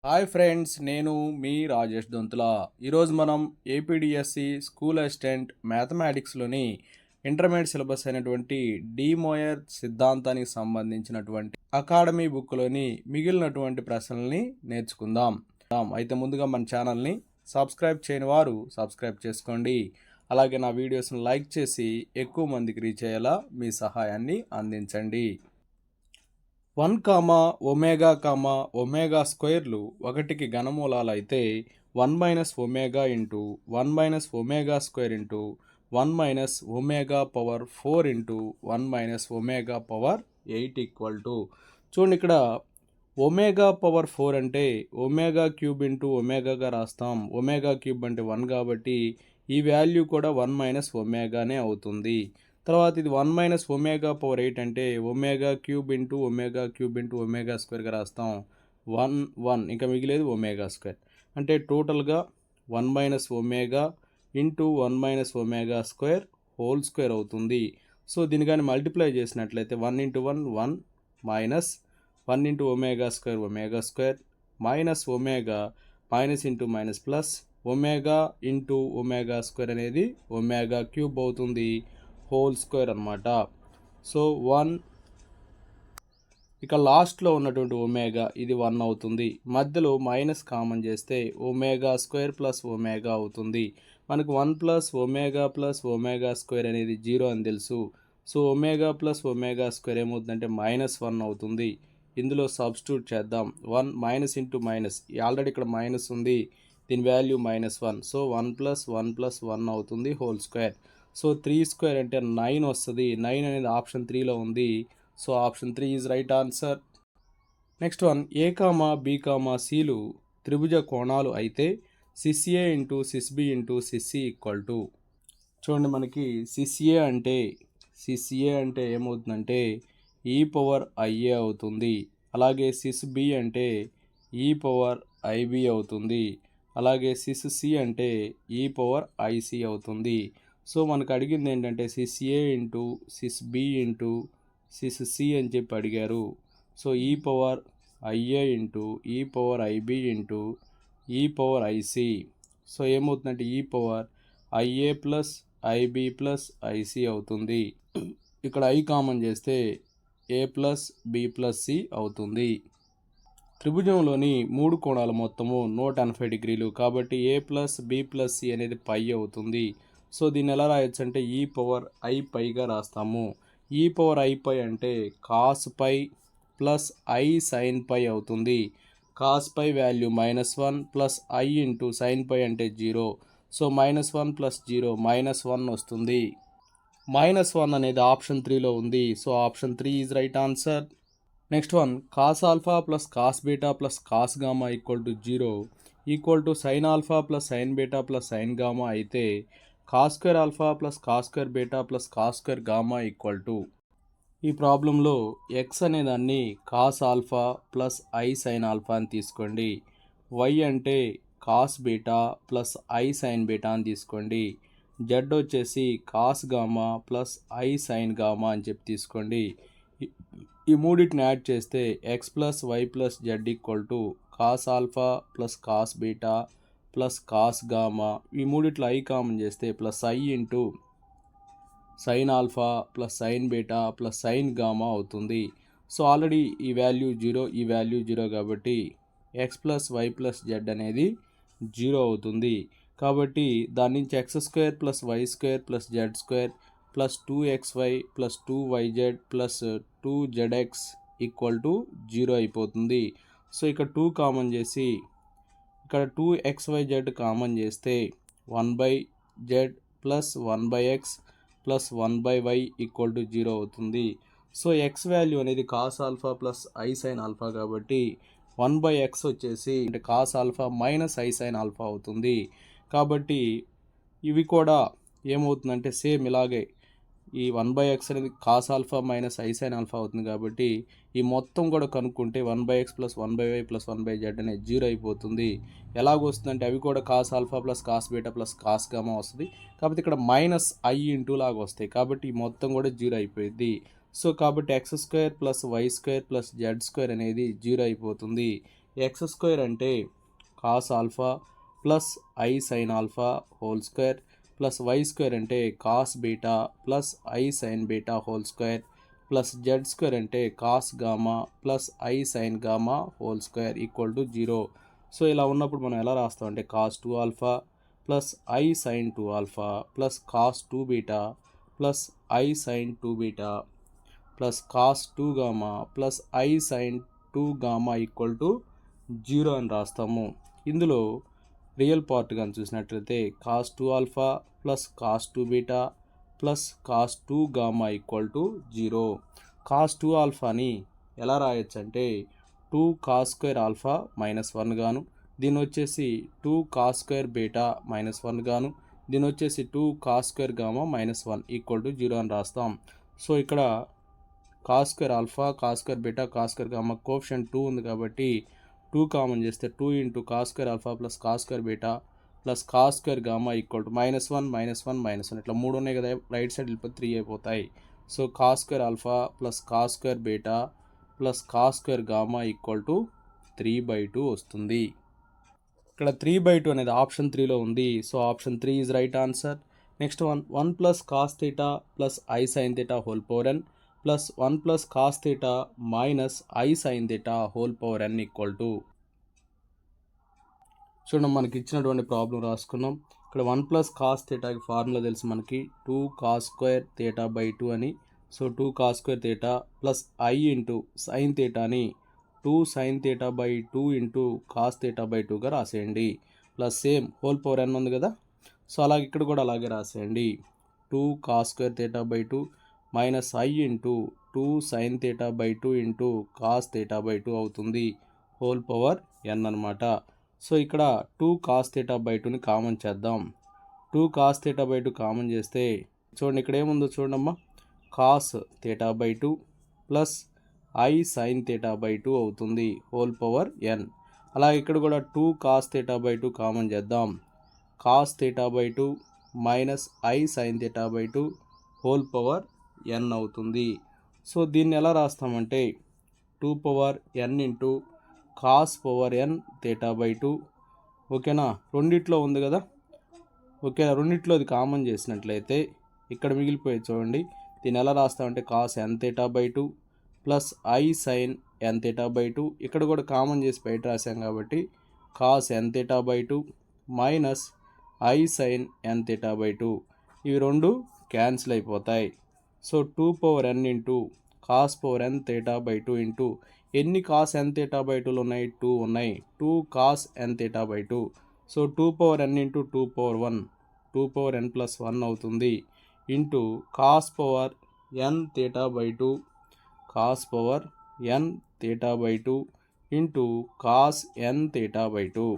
Hi friends, నేను మీ రాజేష్ దొంతుల. ఈరోజు మనం ఏపీడిఎస్సి స్కూల్ అసిస్టెంట్ మ్యాథమెటిక్స్లోని ఇంటర్మీడియట్ సిలబస్ అయినటువంటి డి మోయర్ సిద్ధాంతానికి సంబంధించినటువంటి అకాడమీ బుక్లోని మిగిలినటువంటి ప్రశ్నల్ని నేర్చుకుందాం. అయితే ముందుగా మన ఛానల్ని సబ్స్క్రైబ్ చేయని వారు సబ్స్క్రైబ్ చేసుకోండి. అలాగే నా వీడియోస్ని లైక్ చేసి ఎక్కువ మందికి రీచ్ అయ్యేలా మీ సహాయాన్ని అందించండి. 1, ఒమేగా స్క్వేర్లు ఒకటికి ఘనమూలాలు అయితే 1 - ఇంటూ 1 - ఇంటూ 1 - ఇంటూ 1 - 8 చూడండి. ఇక్కడ అంటే ఒమేగా క్యూబ్ ఇంటూ ఒమేగాగా రాస్తాం. ఒమేగా క్యూబ్ అంటే 1 కాబట్టి ఈ వాల్యూ కూడా 1 - ఒమేగానే అవుతుంది. తర్వాత ఇది 1 - అంటే ఒమేగా క్యూబ్ ఇంటూ ఒమేగా స్క్వేర్గా రాస్తాం. 1 ఇంకా మిగిలేదు ఒమేగా స్క్వేర్ అంటే టోటల్గా 1 - ఇంటూ 1 - స్క్వేర్ హోల్ స్క్వేర్ అవుతుంది. సో దీన్ని కానీ మల్టిప్లై చేసినట్లయితే 1 × 1 1 minus 1 × omega square minus omega minus into minus plus omega into omega square అనేది ఒమేగా క్యూబ్ అవుతుంది, హోల్ స్క్వేర్ అనమాట. సో 1 ఇక లాస్ట్లో ఉన్నటువంటి ఒమేగా ఇది 1 అవుతుంది. మధ్యలో మైనస్ కామన్ చేస్తే ఒమేగా స్క్వేర్ ప్లస్ ఒమేగా అవుతుంది. మనకు 1 + ఒమేగా స్క్వేర్ అనేది 0 అని తెలుసు. So omega plus omega square ఏమవుతుందంటే -1 అవుతుంది. ఇందులో సబ్స్టిట్యూట్ చేద్దాం. 1 మైనస్ ఇంటూ మైనస్ ఆల్రెడీ ఇక్కడ మైనస్ ఉంది, దీని వాల్యూ -1. సో 1 + 1 + 1 అవుతుంది, హోల్ స్క్వేర్. సో 3² అంటే 9 వస్తుంది. 9 అనేది ఆప్షన్ 3లో ఉంది. So option 3 is right answer. Next one, A, B, Cలు త్రిభుజ కోణాలు అయితే సిస్ఏ into సిస్బి into sissy equal to. చూడండి, మనకి సిస్ఏ అంటే ఏమవుతుందంటే e⁻IA అవుతుంది. అలాగే సిస్బి అంటే e⁻IB అవుతుంది. అలాగే సిస్సి అంటే e⁻IC అవుతుంది. సో మనకు అడిగింది ఏంటంటే సిస్ఏ ఇంటూ సిస్బి ఇంటూ సిస్సి అని చెప్పి అడిగారు. So e⁻IA into e⁻IB into e⁻IC. So ఏమవుతుందంటే e⁻IA plus IB plus IC అవుతుంది. ఇక్కడ ఐ కామన్ చేస్తే ఏ ప్లస్ బి ప్లస్ సి అవుతుంది. త్రిభుజంలోని 3 కోణాల మొత్తము 180 డిగ్రీలు కాబట్టి ఏ ప్లస్ బి ప్లస్ సి అనేది పై అవుతుంది. సో దీన్ని ఎలా రాయొచ్చు అంటే e⁻I⁻గా రాస్తాము. e⁻I⁻ అంటే cos pi plus I sine pi అవుతుంది. Cos pi value -1 plus I into sine pi అంటే 0. సో -1 ప్లస్ 0 -1 వస్తుంది. -1 అనేది ఆప్షన్ 3లో ఉంది. So option 3 is right answer. Next one, cos alpha plus cos beta plus cos gamma equal to 0 equal to sine alpha plus sine beta plus sine gamma అయితే cos square alpha plus cos square beta plus cos square gamma equal to. ఈ ప్రాబ్లంలో x అనే దాన్ని cos alpha plus I sine alpha అని తీసుకోండి. Y అంటే cos beta plus I sine beta అని తీసుకోండి. జెడ్ వచ్చేసి cos gamma plus I sine gamma అని చెప్పి తీసుకోండి. ఈ మూడింటిని యాడ్ చేస్తే X plus Y plus Z equal to cos alpha plus cos beta plus cos gamma. ఈ మూడిట్లో ఐ కామన్ చేస్తే plus I into sine alpha plus sine beta plus sine gamma అవుతుంది. సో ఆల్రెడీ ఈ value 0, ఈ value 0 కాబట్టి X plus Y plus Z అనేది 0 అవుతుంది. కాబట్టి దాని నుంచి x² plus y² plus z² plus 2xy plus 2yz plus 2zx equal to 0 అయిపోతుంది. సో ఇక్కడ 2 కామన్ చేసి ఇక్కడ 2xyz కామన్ చేస్తే 1/z plus 1/x plus 1/y equal to 0 అవుతుంది. సో ఎక్స్ వాల్యూ అనేది cos alpha plus I sine alpha కాబట్టి 1/x వచ్చేసి అంటే cos alpha minus i sine alpha అవుతుంది. కాబట్టి ఇవి కూడా ఏమవుతుందంటే సేమ్ ఇలాగే ఈ 1/x అనేది cos alpha minus i sine alpha అవుతుంది. కాబట్టి ఈ మొత్తం కూడా కనుక్కుంటే 1/x plus 1/y plus 1/z అనేది 0 అయిపోతుంది. ఎలాగొస్తుందంటే అవి కూడా cos alpha plus cos beta plus cos gamma వస్తుంది. కాబట్టి ఇక్కడ మైనస్ ఐ ఇంటూ లాగా వస్తాయి. కాబట్టి ఈ మొత్తం కూడా 0 అయిపోయింది. సో కాబట్టి x² plus y² plus z² అనేది 0 అయిపోతుంది. ఎక్స్ స్క్వేర్ అంటే cos alpha plus I sine alpha whole square plus y square అంటే cos beta plus I sine beta whole square plus z square అంటే cos gamma plus I sine gamma whole square equal to 0. So ఇలా ఉన్నప్పుడు మనం ఎలా రాస్తాం అంటే cos 2 alpha plus I sine 2 alpha plus cos 2 beta plus I sine 2 beta plus cos 2 gamma plus I sine 2 gamma equal to 0 అని రాస్తాము. ఇందులో real part కానీ చూసినట్లయితే cos 2 alpha plus cos 2 beta plus cos 2 gamma equal to 0. Cos 2 ఆల్ఫాని ఎలా రాయొచ్చు అంటే 2 cos square alpha -1 గాను, దీని వచ్చేసి 2 కాస్ స్క్వేర్ బీటా -1 గాను, దీని వచ్చేసి 2 cos square gamma -1 equal to 0 అని రాస్తాం. సో ఇక్కడ cos square alpha cos square beta cos square gamma coefficient 2 ఉంది కాబట్టి 2 కామన్ చేస్తే 2 into cos square alpha plus cos square beta plus cos square gamma equal to -1 -1 -1 ఇట్లా 3 ఉన్నాయి కదా, right side వెళ్ళిపోతే 3 అయిపోతాయి. So cos square alpha plus cos square beta plus cos square gamma equal to 3/2 వస్తుంది. ఇక్కడ 3/2 అనేది option 3లో ఉంది. So option 3 is right answer. Next 1 plus cos theta plus I sine theta whole power n plus 1 plus cos theta minus i sine theta whole power n equal to, చూడండి మనకి ఇచ్చినటువంటి problem రాసుకున్నాం. ఇక్కడ 1 plus cos థీటాకి formula తెలుసు మనకి 2 cos square theta by 2 అని. So 2 cos square theta plus I into sine థీటాని 2 sine theta by 2 into cos theta by 2గా రాసేయండి. Plus same whole power n ఉంది కదా, సో అలాగే ఇక్కడ కూడా అలాగే రాసేయండి. 2 cos square theta by 2 minus i into 2 sine theta by 2 into cos theta by 2 అవుతుంది హోల్ పవర్ n అనమాట. సో ఇక్కడ 2 కాస్ థీటా బై 2ని కామన్ చేద్దాం. 2 కాస్ థీటా బై 2 కామన్ చేస్తే చూడండి ఇక్కడ ఏముందో చూడమ్మా, cos theta by 2 plus I sine theta by 2 అవుతుంది హోల్ పవర్ n. అలాగే ఇక్కడ కూడా 2 కాస్ థీటా బై 2 కామన్ చేద్దాం. Cos theta by 2 minus i sine theta by 2 whole power n అవుతుంది. సో దీన్ని ఎలా రాస్తామంటే 2 power n into cos power n theta by 2, ఓకేనా, రెండిట్లో ఉంది కదా, ఓకేనా, రెండిట్లో అది కామన్ చేసినట్లయితే ఇక్కడ మిగిలిపోయి చూడండి. దీన్ని ఎలా రాస్తామంటే cos n theta by 2 plus I sine n theta by 2, ఇక్కడ కూడా కామన్ చేసి బయట రాసాం కాబట్టి cos n theta by 2 minus i sine n theta by 2, ఇవి రెండు క్యాన్సిల్ అయిపోతాయి. So 2 power n into cos power n theta by 2 into ఎన్ని కాస్ n థీటా బై 2లు ఉన్నాయి, 2 ఉన్నాయి, 2 cos n theta by 2. So 2 power n into 2 power 1, 2 power n plus 1 అవుతుంది into cos power n theta by 2, cos power n theta by 2 into cos n theta by 2.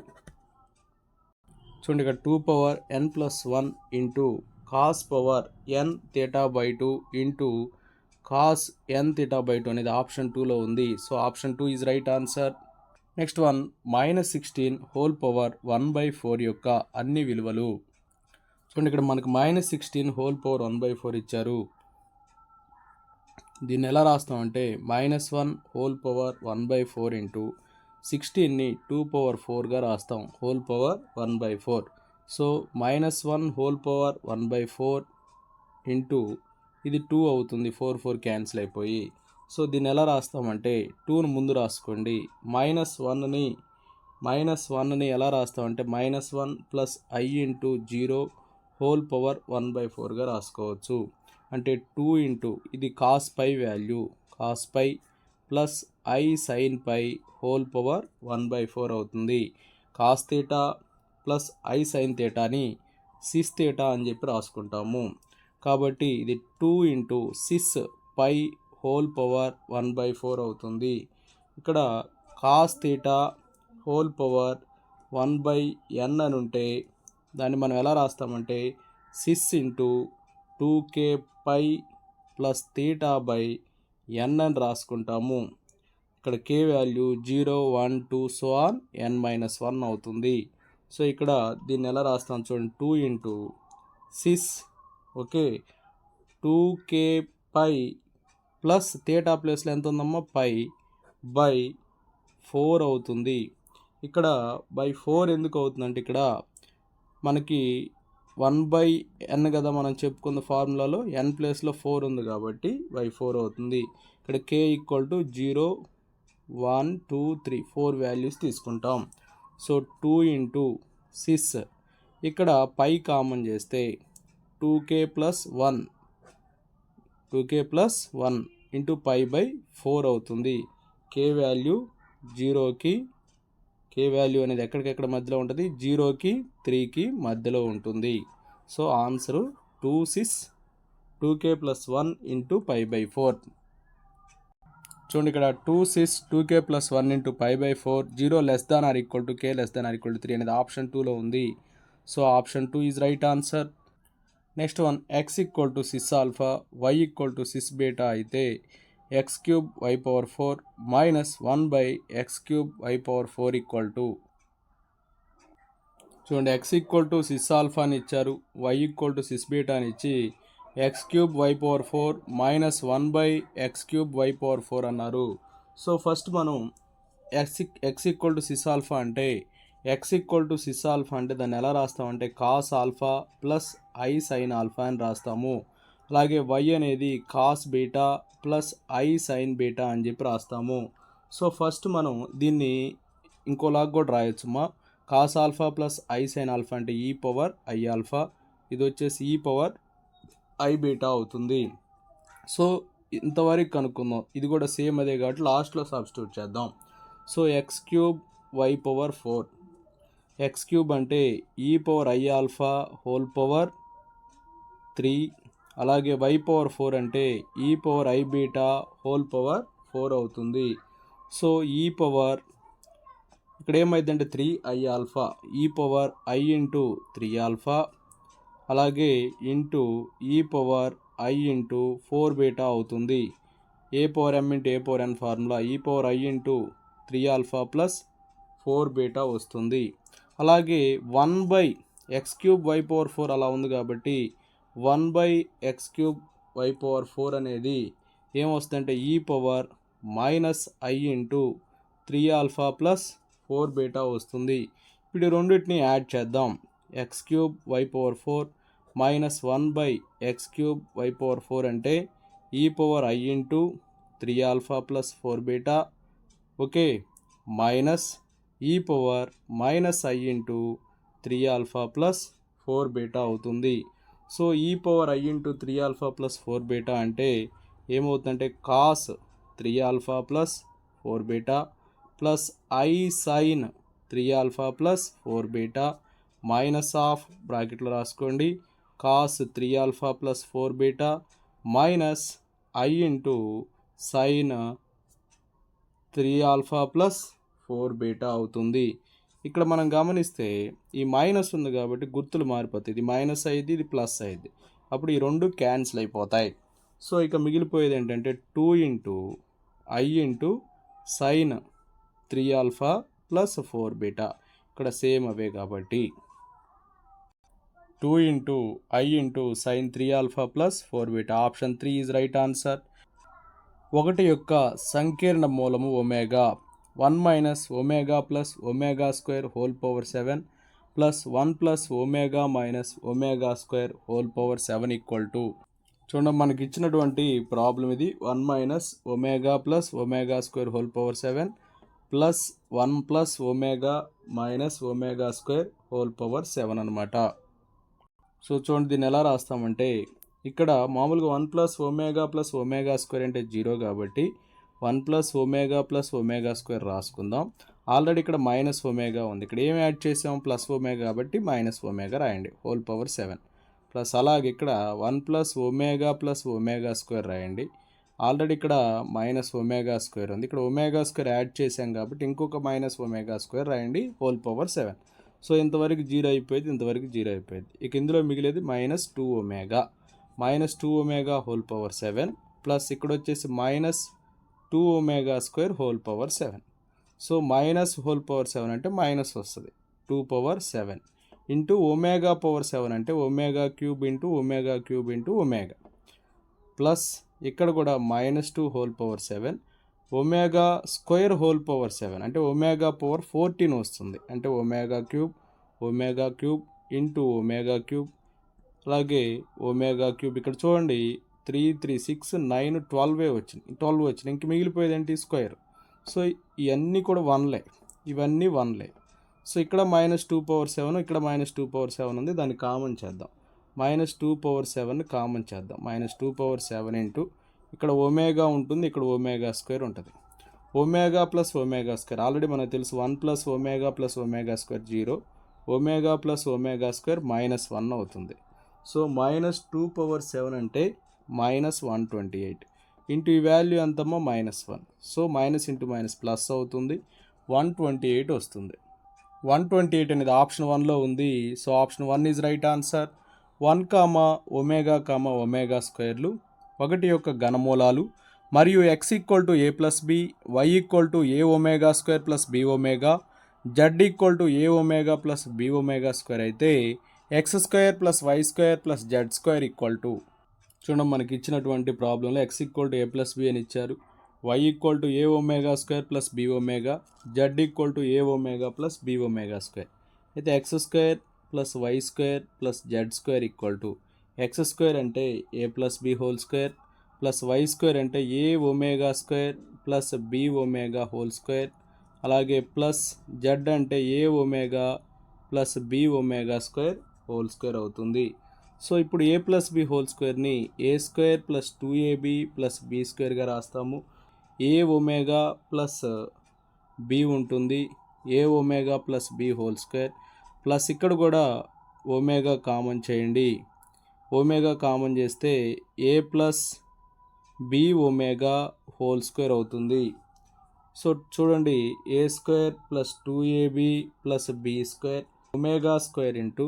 చూడండి ఇక్కడ 2 power n plus 1 into cos power n theta by 2 into cos n theta by 2 అనేది option 2లో ఉంది. So option 2 is right answer. Next one -16 whole power 1/4 యొక్క అన్ని విలువలు. చూడండి ఇక్కడ మనకు -16 హోల్ పవర్ 1/4 ఇచ్చారు. దీన్ని ఎలా రాస్తామంటే -1 హోల్ పవర్ 1/4 ఇంటూ 16ని 2 పవర్ 4గా రాస్తాం whole power 1/4. So -1 whole power 1/4 into ఇది 2 అవుతుంది, 4 4 క్యాన్సిల్ అయిపోయి. సో దీన్ని ఎలా రాస్తామంటే 2ను ముందు రాసుకోండి, -1ని ఎలా రాస్తామంటే -1 plus I into 0 whole power 1/4గా రాసుకోవచ్చు. అంటే 2 ఇంటూ ఇది cos pi value, cos pi plus I sine pi whole power 1/4 అవుతుంది. Cos theta plus I sine థీటాని సిస్ థీటా అని చెప్పి రాసుకుంటాము. కాబట్టి ఇది 2 into cis pi whole power 1/4 అవుతుంది. ఇక్కడ cos theta whole power 1/n అని ఉంటే దాన్ని మనం ఎలా రాస్తామంటే cis into 2k pi plus theta by n అని రాసుకుంటాము. ఇక్కడ k value 0 1 2 so on n-1 అవుతుంది. సో ఇక్కడ దీన్ని ఎలా రాస్తాం చూడండి, 2 into cis, okay, 2k pi plus theta ప్లేస్లో ఎంత ఉందమ్మా పై బై 4 అవుతుంది. ఇక్కడ బై 4 ఎందుకు అవుతుందంటే ఇక్కడ మనకి 1/n కదా మనం చెప్పుకున్న ఫార్ములాలో n ప్లేస్లో 4 ఉంది కాబట్టి బై 4 అవుతుంది. ఇక్కడ k ఈక్వల్ టు 0 1 2 3 4 వాల్యూస్ తీసుకుంటాం. సో 2 ఇంటూ 6 ఇక్కడ పై కామన్ చేస్తే 2k plus 1 into pi by 4 అవుతుంది. k వాల్యూ 0కి k వాల్యూ అనేది ఎక్కడికెక్కడ మధ్యలో ఉంటుంది, 0కి 3కి మధ్యలో ఉంటుంది. So answer 2k plus 1 into pi by 4. చూడండి ఇక్కడ 2k plus 1 into pi by 4 0 less than or equal to k less than or equal to 3 అనేది ఆప్షన్ 2లో ఉంది. So option 2 is right answer. Next one x equal to cis alpha y equal to cis beta అయితే x cube y power 4 minus 1 by x cube y power 4 equal to, చూడండి x equal to cis alpha అని ఇచ్చారు, y equal to cis beta అని ఇచ్చి x cube y power 4 minus 1 by x cube y power 4 అన్నారు. So first మనం x equal to cis alpha అంటే దాన్ని ఎలా రాస్తామంటే cos alpha plus I sine alpha అని రాస్తాము. అలాగే y అనేది cos beta plus I sine beta అని చెప్పి రాస్తాము. సో ఫస్ట్ మనం దీన్ని ఇంకోలాగా కూడా రాయొచ్చుమా, cos alpha plus I sine alpha అంటే ఈ పవర్ ఐ ఆల్ఫా, ఇది వచ్చేసి ఈ పవర్ ఐ బీటా అవుతుంది. సో ఇంతవరకు కనుక్కుందాం, ఇది కూడా సేమ్ అదే కాబట్టి లాస్ట్లో సబ్స్టిట్యూట్ చేద్దాం. So X cube y power 4, X cube అంటే e power i alpha whole power 3, అలాగే వై పవర్ 4 అంటే e power i beta whole power 4 అవుతుంది. సో ఈ పవర్ ఇక్కడ ఏమైందంటే 3 ఐ ఆల్ఫా, ఈ పవర్ ఐ ఇంటూ 3 ఆల్ఫా, అలాగే into e power i into 4 beta అవుతుంది. ఏ power m into a power N formula, ఈ power i into 3 alpha plus 4 beta వస్తుంది. అలాగే 1 by X cube y power 4 అలా ఉంది కాబట్టి 1 by X cube y power 4 అనేది ఏమొస్తుందంటే ఈ power minus i into 3 alpha plus 4 beta వస్తుంది. ఇప్పుడు రెండింటిని యాడ్ చేద్దాం. X cube y power 4 minus 1 by X cube y power 4 అంటే e power i into 3 alpha plus 4 beta, okay, minus ఈ power minus i into 3 alpha plus 4 beta అవుతుంది. So ఈ power i into 3 alpha plus 4 beta అంటే ఏమవుతుందంటే cos 3 alpha plus 4 beta plus I sine 3 alpha plus 4 beta minus of బ్రాకెట్లో రాసుకోండి cos 3 alpha plus 4 beta minus i into sine 3 alpha plus 4 beta అవుతుంది. ఇక్కడ మనం గమనిస్తే ఈ మైనస్ ఉంది కాబట్టి గుర్తులు మారిపోతాయి, ఇది మైనస్ అయ్యింది, ఇది ప్లస్ అయ్యింది, అప్పుడు ఈ రెండు క్యాన్సిల్ అయిపోతాయి. సో ఇక మిగిలిపోయేది ఏంటంటే 2 into i into sine 3 alpha plus 4 beta, ఇక్కడ సేమ్ అవే కాబట్టి 2 into i into sine 3 alpha plus 4 beta, option 3 is right answer. 1 యొక్క సంకీర్ణ మూలము omega, 1 minus omega plus omega square whole power 7 plus 1 plus omega minus omega square whole power 7 equal to, చూడండి మనకి ఇచ్చినటువంటి problem ఇది 1 minus omega plus omega square whole power 7 plus 1 plus omega minus omega square whole power 7 అనమాట. So చూడండి దీన్ని ఎలా రాస్తామంటే ఇక్కడ మామూలుగా 1 ప్లస్ ఒమేగా స్క్వేర్ అంటే 0 కాబట్టి 1 ప్లస్ ఒమేగా స్క్వేర్ రాసుకుందాం. ఆల్రెడీ ఇక్కడ మైనస్ ఒమేగా ఉంది, ఇక్కడ ఏం యాడ్ చేసాం ప్లస్ ఒమేగా కాబట్టి మైనస్ ఒమేగా రాయండి హోల్ పవర్ 7 ప్లస్ అలాగే ఇక్కడ 1 ప్లస్ ఒమేగా స్క్వేర్ రాయండి. ఆల్రెడీ ఇక్కడ మైనస్ ఒమేగా స్క్వేర్ ఉంది, ఇక్కడ ఒమేగా స్క్వేర్ యాడ్ చేసాం కాబట్టి ఇంకొక మైనస్ ఒమేగా స్క్వేర్ రాయండి హోల్ పవర్ 7. సో ఇంతవరకు 0 అయిపోయింది, ఇంతవరకు 0 అయిపోయింది. ఇక ఇందులో మిగిలేది minus 2 omega whole power 7 plus ఇక్కడ వచ్చేసి minus 2 omega square whole power 7. So minus hole power 7 అంటే మైనస్ వస్తుంది 2 పవర్ 7 ఇంటూ ఒమేగా పవర్ 7 అంటే omega cube into omega plus ఇక్కడ కూడా minus 2 whole power 7 omega square whole power 7 అంటే omega power 14 వస్తుంది. అంటే omega cube into omega cube అలాగే omega cube ఇక్కడ చూడండి 3 3 6 9 12 వచ్చింది. ఇంక మిగిలిపోయేది ఏంటి స్క్వేర్. సో ఇవన్నీ కూడా వన్లే, ఇవన్నీ వన్లే. సో ఇక్కడ -2/7 ఇక్కడ -2/7 ఉంది, దాన్ని కామన్ చేద్దాం. -2/7 కామన్ చేద్దాం. -2/7 ఇంటూ ఇక్కడ ఒమేగా ఉంటుంది, ఇక్కడ ఒమేగా స్క్వేర్ ఉంటుంది. Omega plus omega square already మనకు తెలుసు 1 + omega plus omega square 0, omega plus omega square -1 అవుతుంది. సో -2/7 అంటే -128 ఇంటూ ఈ వాల్యూ ఎంతమ్మా -1. So minus into minus plus అవుతుంది, 128 వస్తుంది. 128 అనేది ఆప్షన్ 1లో ఉంది. So option 1 is right answer. 1, omega స్క్వేర్లు ఒకటి యొక్క ఘనమూలాలు మరియు x = a + b, y = a omega square plus b omega, z = a omega plus b omega square అయితే x² + y² + z² చూడండి మనకి ఇచ్చినటువంటి ప్రాబ్లంలో x = a + b అని ఇచ్చారు, y = a omega square plus b omega, z = a omega plus b omega square అయితే x² + y² + z² x² అంటే a + b whole square plus y² అంటే a omega square plus b omega whole square అలాగే plus z అంటే a omega plus b omega square whole square అవుతుంది. So ఇప్పుడు a + b whole స్క్వేర్ని a² + 2ab + b² రాస్తాము. a omega plus b ఉంటుంది, a omega plus b whole square plus ఇక్కడ కూడా omega common చేయండి. ఒమేగా కామన్ చేస్తే a plus b omega whole square అవుతుంది. సో చూడండి a² + 2ab + b² omega square into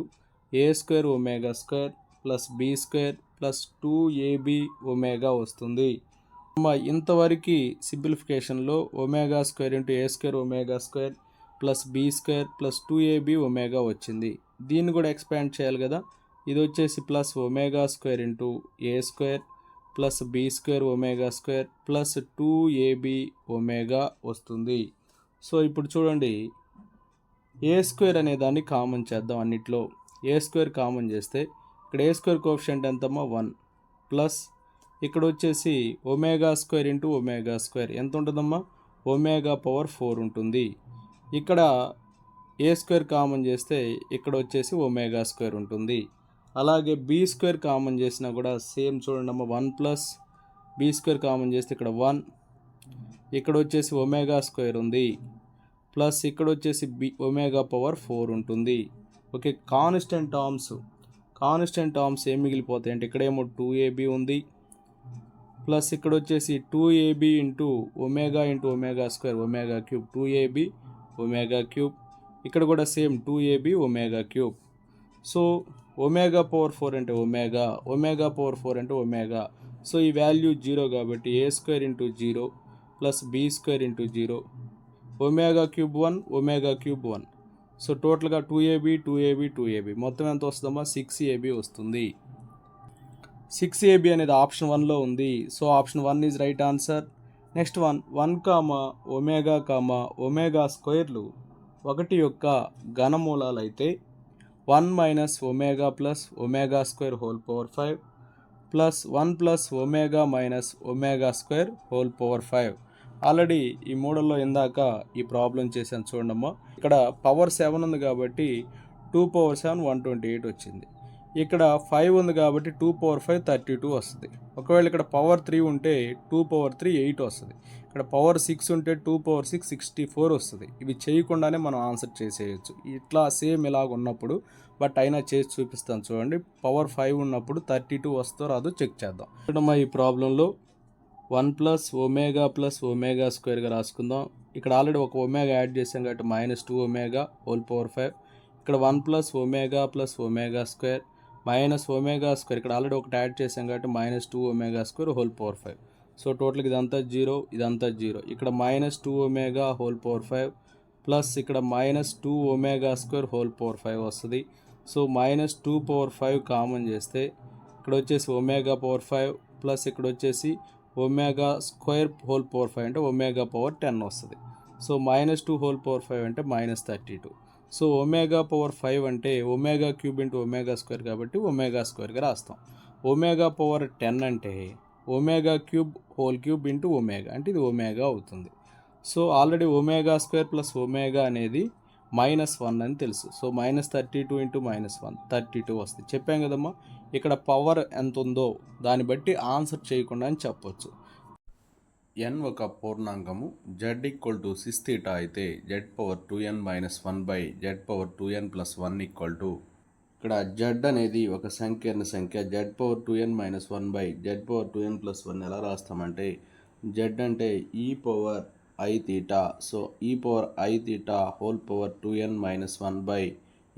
a² omega square plus b² plus 2ab omega వస్తుంది. ఇంతవరకు సింప్లిఫికేషన్లో omega square into a² omega square plus b² plus 2ab omega వచ్చింది. దీన్ని కూడా expand చేయాలి కదా, ఇది వచ్చేసి plus omega square into a² plus b² omega square plus 2ab omega వస్తుంది. సో ఇప్పుడు చూడండి a² అనే దాన్ని కామన్ చేద్దాం. అన్నిట్లో a² కామన్ చేస్తే ఇక్కడ a² కోఎఫిషియంట్ ఎంతమ్మా 1 ప్లస్ ఇక్కడ వచ్చేసి omega square into omega square ఎంత ఉంటుందమ్మా ఒమేగా పవర్ 4 ఉంటుంది. ఇక్కడ a² కామన్ చేస్తే ఇక్కడ వచ్చేసి ఒమేగా స్క్వేర్ ఉంటుంది. అలాగే b² కామన్ చేసినా కూడా సేమ్ చూడండి అమ్మ 1 ప్లస్ b² కామన్ చేస్తే ఇక్కడ 1, ఇక్కడ వచ్చేసి ఒమేగా స్క్వేర్ ఉంది ప్లస్ ఇక్కడ వచ్చేసి ఒమేగా పవర్ 4 ఉంటుంది. ఓకే, కాన్స్టెంట్ టర్మ్స్ ఏం మిగిలిపోతాయి అంటే ఇక్కడేమో 2ab ఉంది ప్లస్ ఇక్కడ వచ్చేసి 2ab into omega square omega cube 2ab omega cube, ఇక్కడ కూడా same 2ab omega cube. So omega power 4 అంటే ఒమేగా పవర్ 4 అంటే ఒమేగా. సో ఈ వాల్యూ 0 కాబట్టి a² into 0 plus b² into 0 omega cube 1 omega cube 1. So టోటల్గా 2ab మొత్తం ఎంత వస్తుందమ్మా 6ab వస్తుంది. 6ab అనేది ఆప్షన్ 1లో ఉంది. So option 1 is right answer. Next 1 omega స్క్వేర్లు ఒకటి యొక్క ఘనమూలాలు అయితే 1 - omega plus omega square whole power 5 plus 1 + omega minus omega square whole power 5. Already ఈ మోడల్లో ఇందాక ఈ ప్రాబ్లం చేశాను చూడమ్మా. ఇక్కడ పవర్ 7 ఉంది కాబట్టి 2/7 128 వచ్చింది. ఇక్కడ 5 ఉంది కాబట్టి 2/5 32 వస్తుంది. ఒకవేళ ఇక్కడ పవర్ 3 ఉంటే 2/3 8 వస్తుంది. ఇక్కడ పవర్ 6 ఉంటే 2/6 64 వస్తుంది. ఇవి చేయకుండానే మనం ఆన్సర్ చేసేయచ్చు. ఇట్లా సేమ్ ఇలాగ ఉన్నప్పుడు బట్ అయినా చేసి చూపిస్తాను చూడండి. పవర్ 5 ఉన్నప్పుడు 32 వస్తుందో రాదో చెక్ చేద్దాం. చూడమ్మా ఈ ప్రాబ్లంలో 1 + ఒమేగా స్క్వేర్గా రాసుకుందాం. ఇక్కడ ఆల్రెడీ ఒక ఒమేగా యాడ్ చేసాం కాబట్టి -2 ఒమేగా హోల్ పవర్ 5. ఇక్కడ 1 + omega square minus omega square ఇక్కడ ఆల్రెడీ ఒకటి యాడ్ చేసాం కాబట్టి -2 omega square whole power 5. So టోటల్గా ఇదంతా 0 ఇదంతా 0. ఇక్కడ -2 ఒమేగా హోల్ పవర్ 5 ప్లస్ ఇక్కడ -2 ఒమేగా స్క్వేర్ హోల్ పవర్ 5 వస్తుంది. సో -2/5 కామన్ చేస్తే ఇక్కడ వచ్చేసి ఒమేగా పవర్ 5 ప్లస్ ఇక్కడ వచ్చేసి ఒమేగా స్క్వేర్ హోల్ పవర్ 5 అంటే ఒమేగా పవర్ 10 వస్తుంది. సో -2 హోల్ పవర్ 5 అంటే -32. సో ఒమేగా పవర్ 5 అంటే omega cube into omega square కాబట్టి ఒమేగా స్క్వేర్గా రాస్తాం. ఒమేగా పవర్ 10 అంటే omega cube whole cube into omega అంటే ఇది ఒమేగా అవుతుంది. So already omega square plus omega అనేది -1 అని తెలుసు. సో -32 ఇంటూ -1 32 వస్తుంది. చెప్పాం కదమ్మా, ఇక్కడ పవర్ ఎంత ఉందో దాన్ని బట్టి ఆన్సర్ చేయకుండా అని చెప్పొచ్చు. n ఒక పూర్ణాంకము z ఈక్వల్ టు 6θ అయితే z power 2n minus 1 by z power 2n plus 1 equal to, ఇక్కడ z అనేది ఒక సంకీర్ణ సంఖ్య, z power 2n minus 1 by z power 2n plus 1 ఎలా రాస్తామంటే, z అంటే e power i theta, so ఈ power i theta whole power 2n minus 1 by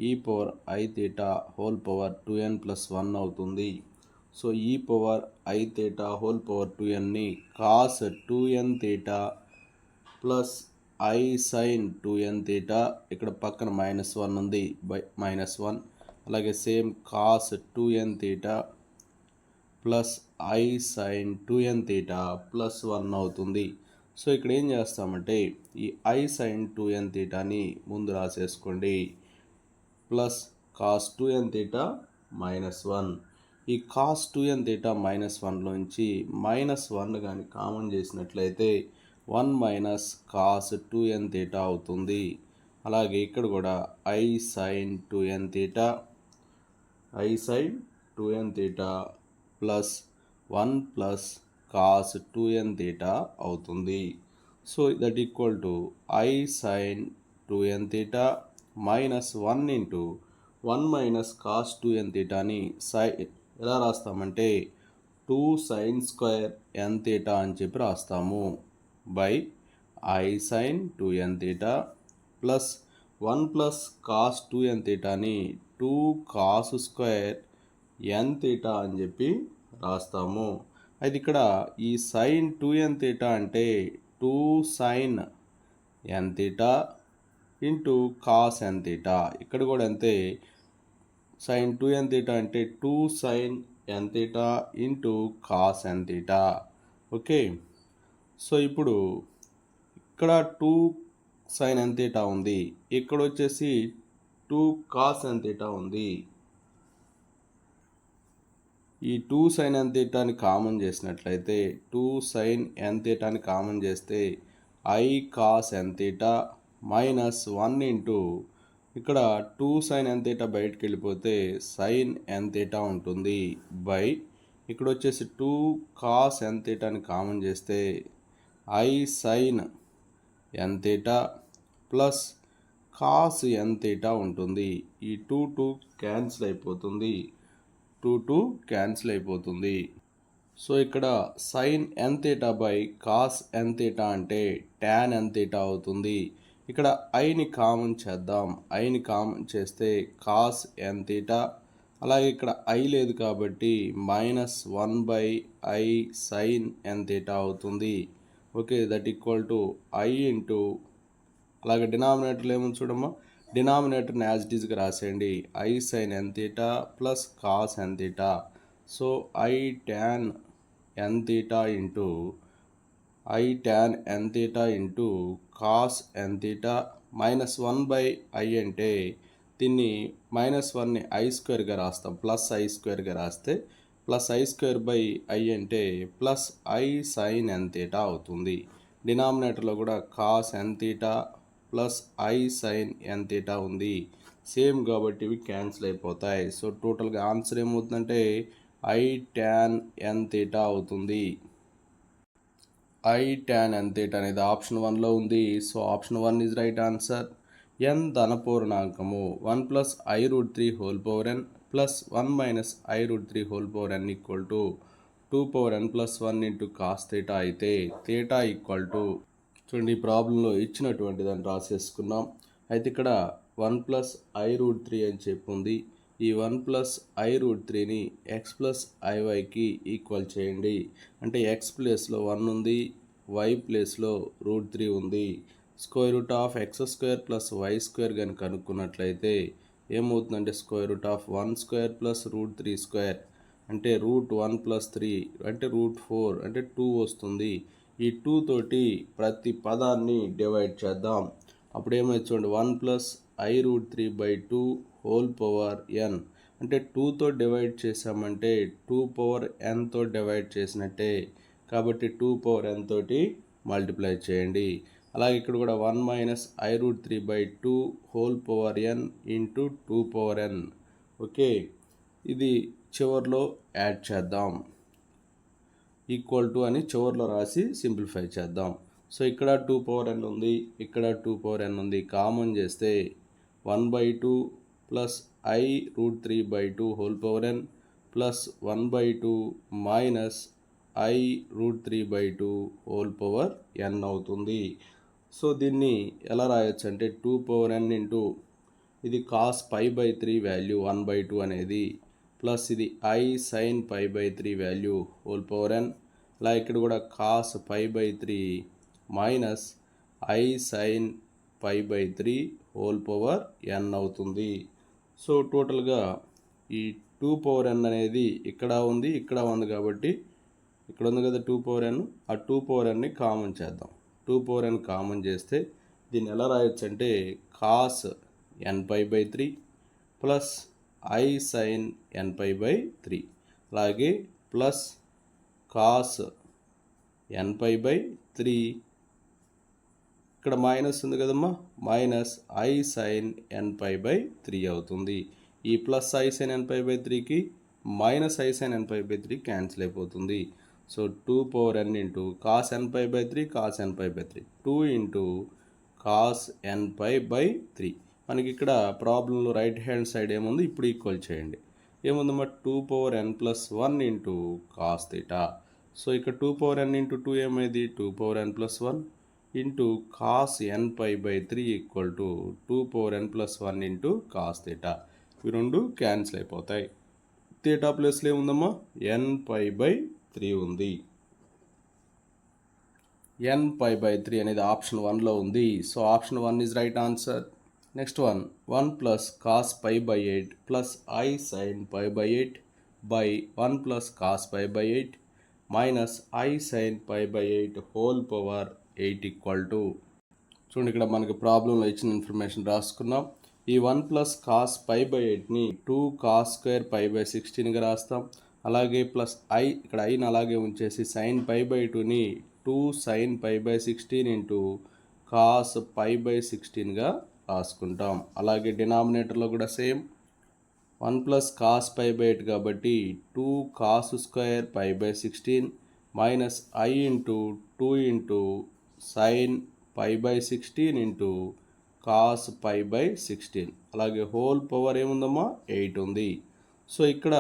e power i theta whole power 2n plus 1 అవుతుంది. So ఈ power i theta whole power 2nని cos 2n theta plus I sine 2n theta, ఇక్కడ పక్కన -1 ఉంది by -1, అలాగే same cos 2n theta plus I sine 2n theta plus 1 అవుతుంది. So ఇక్కడ ఏం చేస్తామంటే ఈ ఐ సైన్ 2n తీటాని ముందు రాసేసుకోండి, ప్లస్ కాస్ 2n తీటా -1. ఈ కాస్ 2n తీటా -1లోంచి -1 కానీ కామన్ చేసినట్లయితే 1 మైనస్ కాస్ 2n తీటా అవుతుంది. అలాగే ఇక్కడ కూడా i sine 2n theta plus 1 plus cos 2n theta అవుతుంది. So that equal to i sine 2n theta minus 1 into 1 minus cos 2n తీటాని ఎలా రాస్తామంటే 2 సైన్ స్క్వేర్ n తీటా అని చెప్పి రాస్తాము, by i sine 2n theta plus 1 plus cos 2n తీటాని 2 cos square n theta అని చెప్పి రాస్తాము. అయితే ఇక్కడ ఈ సైన్ 2n తీటా అంటే 2 sine n theta into cos n theta, ఇక్కడ కూడా అంతే, సైన్ 2n తీటా అంటే 2 sine n theta into cos n theta. Okay, so ఇప్పుడు ఇక్కడ 2 సైన్ n తీటా ఉంది, ఇక్కడ వచ్చేసి 2 కాస్ n తీటా ఉంది. ఈ 2 సైన్ n తీటాని కామన్ చేసినట్లయితే 2 సైన్ n తీటాని కామన్ చేస్తే i cos n theta minus 1 into, ఇక్కడ 2 సైన్ n తీటా బయటకు వెళ్ళిపోతే సైన్ n తీటా ఉంటుంది, బై ఇక్కడ వచ్చేసి 2 కాస్ n తీటాని కామన్ చేస్తే i sine n theta plus cos n theta ఉంటుంది. ఈ 2 క్యాన్సిల్ అయిపోతుంది, 2 క్యాన్సిల్ అయిపోతుంది. సో ఇక్కడ sine n theta by cos n theta అంటే టాన్ n తీటా అవుతుంది. ఇక్కడ ఐని కామన్ చేద్దాం, ఐని కామన్ చేస్తే కాస్ n తీటా, అలాగే ఇక్కడ ఐ లేదు కాబట్టి -1 by i sine n theta అవుతుంది. Okay, that equal to i into, అలాగే డినామినేటర్లు ఏముంది చూడమ్మా, డినామినేటర్ని యాజ్ ఇట్ ఈజ్గా రాసేయండి, i sine n theta plus cos n theta. So i tan n theta into cos n theta -1 by i అంటే దీన్ని -1ని ఐ స్క్వేర్గా రాస్తాం, ప్లస్ ఐ స్క్వేర్గా రాస్తే plus i square by i అంటే plus I sine n theta అవుతుంది. డినామినేటర్లో కూడా cos n theta plus I sine n theta ఉంది, సేమ్ కాబట్టి ఇవి క్యాన్సిల్ అయిపోతాయి. సో టోటల్గా ఆన్సర్ ఏమవుతుందంటే ఐ టాన్ n తీటా అవుతుంది. ఐ టాన్ n తీటా అనేది ఆప్షన్ 1లో ఉంది. So option 1 is right answer. n ధనపూర్ణాంకము 1 plus i root 3 whole power n plus 1 minus i root 3 whole power n equal to 2 power n plus 1 into cos theta అయితే theta equal to, చూడండి ఈ ప్రాబ్లంలో ఇచ్చినటువంటి దాన్ని రాసేసుకున్నాం. అయితే ఇక్కడ 1 ప్లస్ ఐ రూట్ 3 అని చెప్పి ఉంది. ఈ 1 ప్లస్ ఐ రూట్ 3ని ఎక్స్ ప్లస్ ఐవైకి ఈక్వల్ చేయండి, అంటే ఎక్స్ ప్లేస్లో 1 ఉంది, వై ప్లేస్లో రూట్ 3 ఉంది. Square root of x square plus y square కానీ కనుక్కున్నట్లయితే ఏమవుతుందంటే square root of 1 square plus root 3 square, అంటే √1+3 అంటే √4 అంటే 2 వస్తుంది. ఈ 2 తోటి ప్రతి పదాన్ని డివైడ్ చేద్దాం. అప్పుడు ఏమైతే చూడండి 1+i√3/2 హోల్ పవర్ n అంటే 2తో డివైడ్ చేసామంటే 2n తో డివైడ్ చేసినట్టే. కాబట్టి 2n తోటి మల్టిప్లై చేయండి. అలాగే ఇక్కడ కూడా 1 - i√3/2 whole power n into 2n. Okay, ఇది చివరిలో యాడ్ చేద్దాం. ఈక్వల్ టు అని చివరిలో రాసి సింప్లిఫై చేద్దాం. సో ఇక్కడ 2n ఉంది, ఇక్కడ 2n ఉంది. కామన్ చేస్తే 1/2 plus i√3/2 whole power n plus 1/2 minus i√3/2 whole power n అవుతుంది. సో దీన్ని ఎలా రాయొచ్చు అంటే 2n ఇంటూ ఇది cos π/3 వాల్యూ 1/2 అనేది ప్లస్ ఇది i sin π/3 value whole power n. అలా ఇక్కడ కూడా cos π/3 minus i sin π/3 whole power n అవుతుంది. సో టోటల్గా ఈ 2n అనేది ఇక్కడ ఉంది, ఇక్కడ ఉంది కాబట్టి ఇక్కడ ఉంది కదా 2n, ఆ 2nని కామన్ చేద్దాం. 2n కామన్ చేస్తే దీన్ని ఎలా రాయొచ్చు అంటే cos nπ/3 plus i sin nπ/3 అలాగే ప్లస్ cos nπ/3 ఇక్కడ మైనస్ ఉంది కదమ్మా, మైనస్ i sin nπ/3 అవుతుంది. ఈ ప్లస్ i sin nπ/3కి minus i sin nπ/3 cancel అయిపోతుంది. So 2n into cos nπ/3 cos nπ/3 2 into cos nπ/3. మనకి ఇక్కడ ప్రాబ్లంలో రైట్ హ్యాండ్ సైడ్ ఏముంది, ఇప్పుడు ఈక్వల్ చేయండి. ఏముందమ్మా 2n+1 ఇంటూ cos θ. సో ఇక్కడ 2n ఇంటూ 2 ఏమైంది 2n+1 into cos nπ/3 equal to 2n+1 into cos θ. ఇవి రెండు క్యాన్సిల్ అయిపోతాయి. θ ప్లేస్లో ఏముందమ్మా nπ/3 ఉంది. nπ/3 అనేది ఆప్షన్ 1లో ఉంది. So option 1 is right answer. Next 1 plus cos π/8 plus i sin π/8 by 1 plus cos π/8 minus i sin π/8 whole power 8 equal to. చూడండి ఇక్కడ మనకి ప్రాబ్లంలో ఇచ్చిన ఇన్ఫర్మేషన్ రాసుకున్నాం. ఈ 1 ప్లస్ cos π/8ని 2 cos² π/16గా రాస్తాం. అలాగే ప్లస్ i ఇక్కడ iని అలాగే ఉంచేసి sin π/2ని 2 sin π/16 ఇంటూ cos π/16గా రాసుకుంటాం. అలాగే డినామినేటర్లో కూడా సేమ్ 1 ప్లస్ cos π/8 కాబట్టి 2 cos² π/16 minus i into 2 into sin π/16 into cos π/16 అలాగే హోల్ పవర్ ఏముందమ్మా 8 ఉంది. సో ఇక్కడ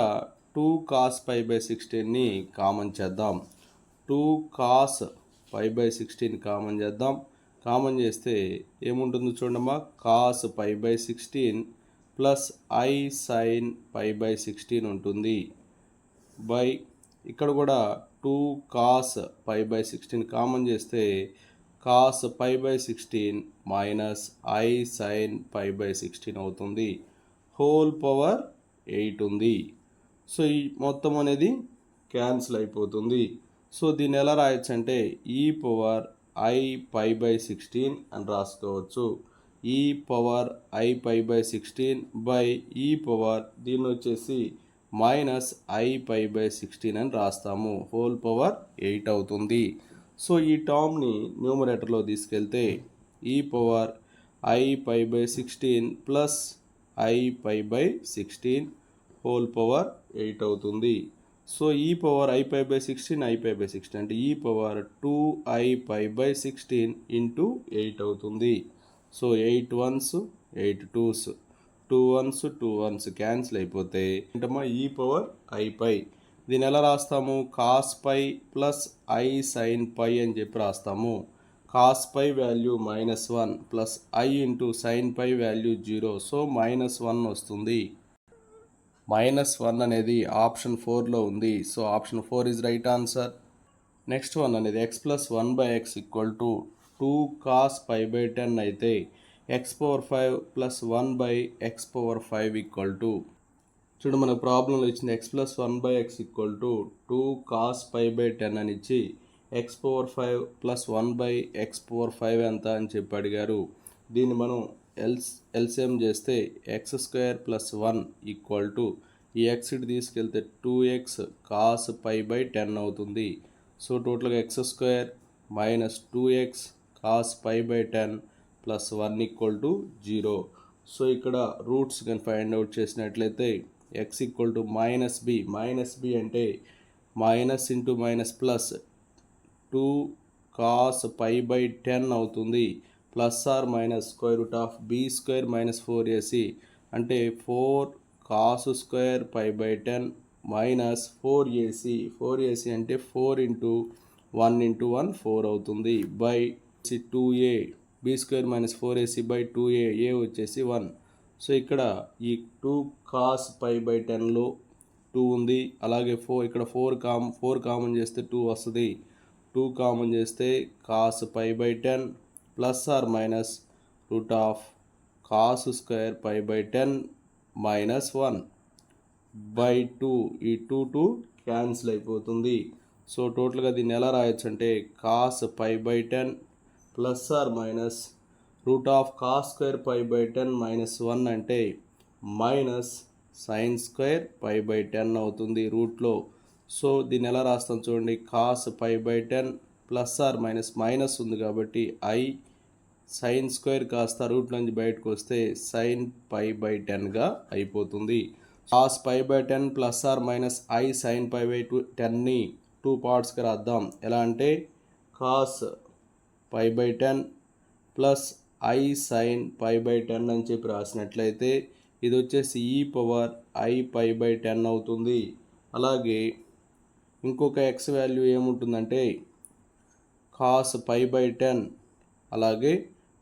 2 cos π/16ని కామన్ చేద్దాం. 2 cos π/16 కామన్ చేద్దాం. కామన్ చేస్తే ఏముంటుందో చూడమ్మా cos π/16 ప్లస్ i sin π/16 ఉంటుంది బై ఇక్కడ కూడా 2 cos π/16 కామన్ చేస్తే cos π/16 మైనస్ i sin π/16 అవుతుంది. హోల్ పవర్ 8 ఉంది. సో ఈ మొత్తం అనేది క్యాన్సిల్ అయిపోతుంది. సో దీన్ని ఎలా రాయొచ్చు అంటే e పవర్ i π/16 అని రాసుకోవచ్చు. e power i π/16 by e power దీన్ని వచ్చేసి మైనస్ i π/16 అని రాస్తాము. హోల్ పవర్ 8 అవుతుంది. సో ఈ టర్మ్ని న్యూమరేటర్లో తీసుకెళ్తే e power i π/16 plus i π/16 whole power 8 అవుతుంది. సో ఈ పవర్ i π/16 i π/16 అంటే ఈ పవర్ 2i π/16 ఇంటూ 8 అవుతుంది. So 8 1s 8 2s 2 1s 2 1s cancel అయిపోతే ఏంటమ్మా ఈ పవర్ i పై. దీన్ని ఎలా రాస్తాము cos π ప్లస్ i sin π అని చెప్పి రాస్తాము. cos π value -1 plus i into sin π value 0. So -1 వస్తుంది. -1 అనేది ఆప్షన్ 4లో ఉంది. So option 4 is right answer. Next 1 అనేది x plus 1/x equal to 2 cos π/10 అయితే x power 5 plus 1/x power 5 equal to చూడు మనకు ప్రాబ్లంలో ఇచ్చింది x plus 1/x equal to 2 cos pi by 10 అని ఇచ్చి x power 5 plus 1/x power 5 ఎంత అని చెప్పి అడిగారు. దీన్ని మనం ఎల్సిఎం చేస్తే X square plus 1 equal to ఈ ఎక్స్ ఇటు తీసుకెళ్తే 2x కాస్ పై బై 10 అవుతుంది. సో టోటల్గా x square minus 2x cos pi by 10 plus 1 equal to 0. So ఇక్కడ రూట్స్ కానీ ఫైండ్ అవుట్ చేసినట్లయితే x equal to minus b అంటే minus into minus plus 2 cos pi by 10 అవుతుంది. Plus or minus square root of b square minus 4ac అంటే 4 cos square pi by 10 minus 4ac అంటే 4 into 1 into 1 4 అవుతుంది by 2a B square minus 4ac by 2a ఏ వచ్చేసి 1. So ఇక్కడ ఈ 2 cos pi by 10లో 2 ఉంది. అలాగే ఇక్కడ 4 కామన్ చేస్తే 2 వస్తుంది. 2 కామన్ చేస్తే cos pi by 10 plus or minus root of cos square pi by 10 minus 1 by 2. ఈ 2 క్యాన్సిల్ అయిపోతుంది. సో టోటల్గా దీన్ని ఎలా రాయొచ్చు అంటే cos pi by 10 plus or minus root of cos square pi by 10 minus 1 అంటే minus sine square pi by 10 అవుతుంది రూట్లో. సో దీన్ని ఎలా రాస్తాం చూడండి, cos pi by 10 plus or minus ఉంది కాబట్టి ఐ సైన్ స్క్వేర్ కాస్త రూట్ నుంచి బయటకు వస్తే సైన్ పై బై 10గా అయిపోతుంది. Cos pi by 10 plus or minus i sine pi by 10ని 2 పార్ట్స్గా రాద్దాం. ఎలా అంటే cos pi by 10 plus I sine pi by 10 అని చెప్పి రాసినట్లయితే ఇది వచ్చేసి ఈ పవర్ ఐ పై బై 10 అవుతుంది. అలాగే ఇంకొక ఎక్స్ వాల్యూ ఏముంటుందంటే కాస్ పై బై 10 అలాగే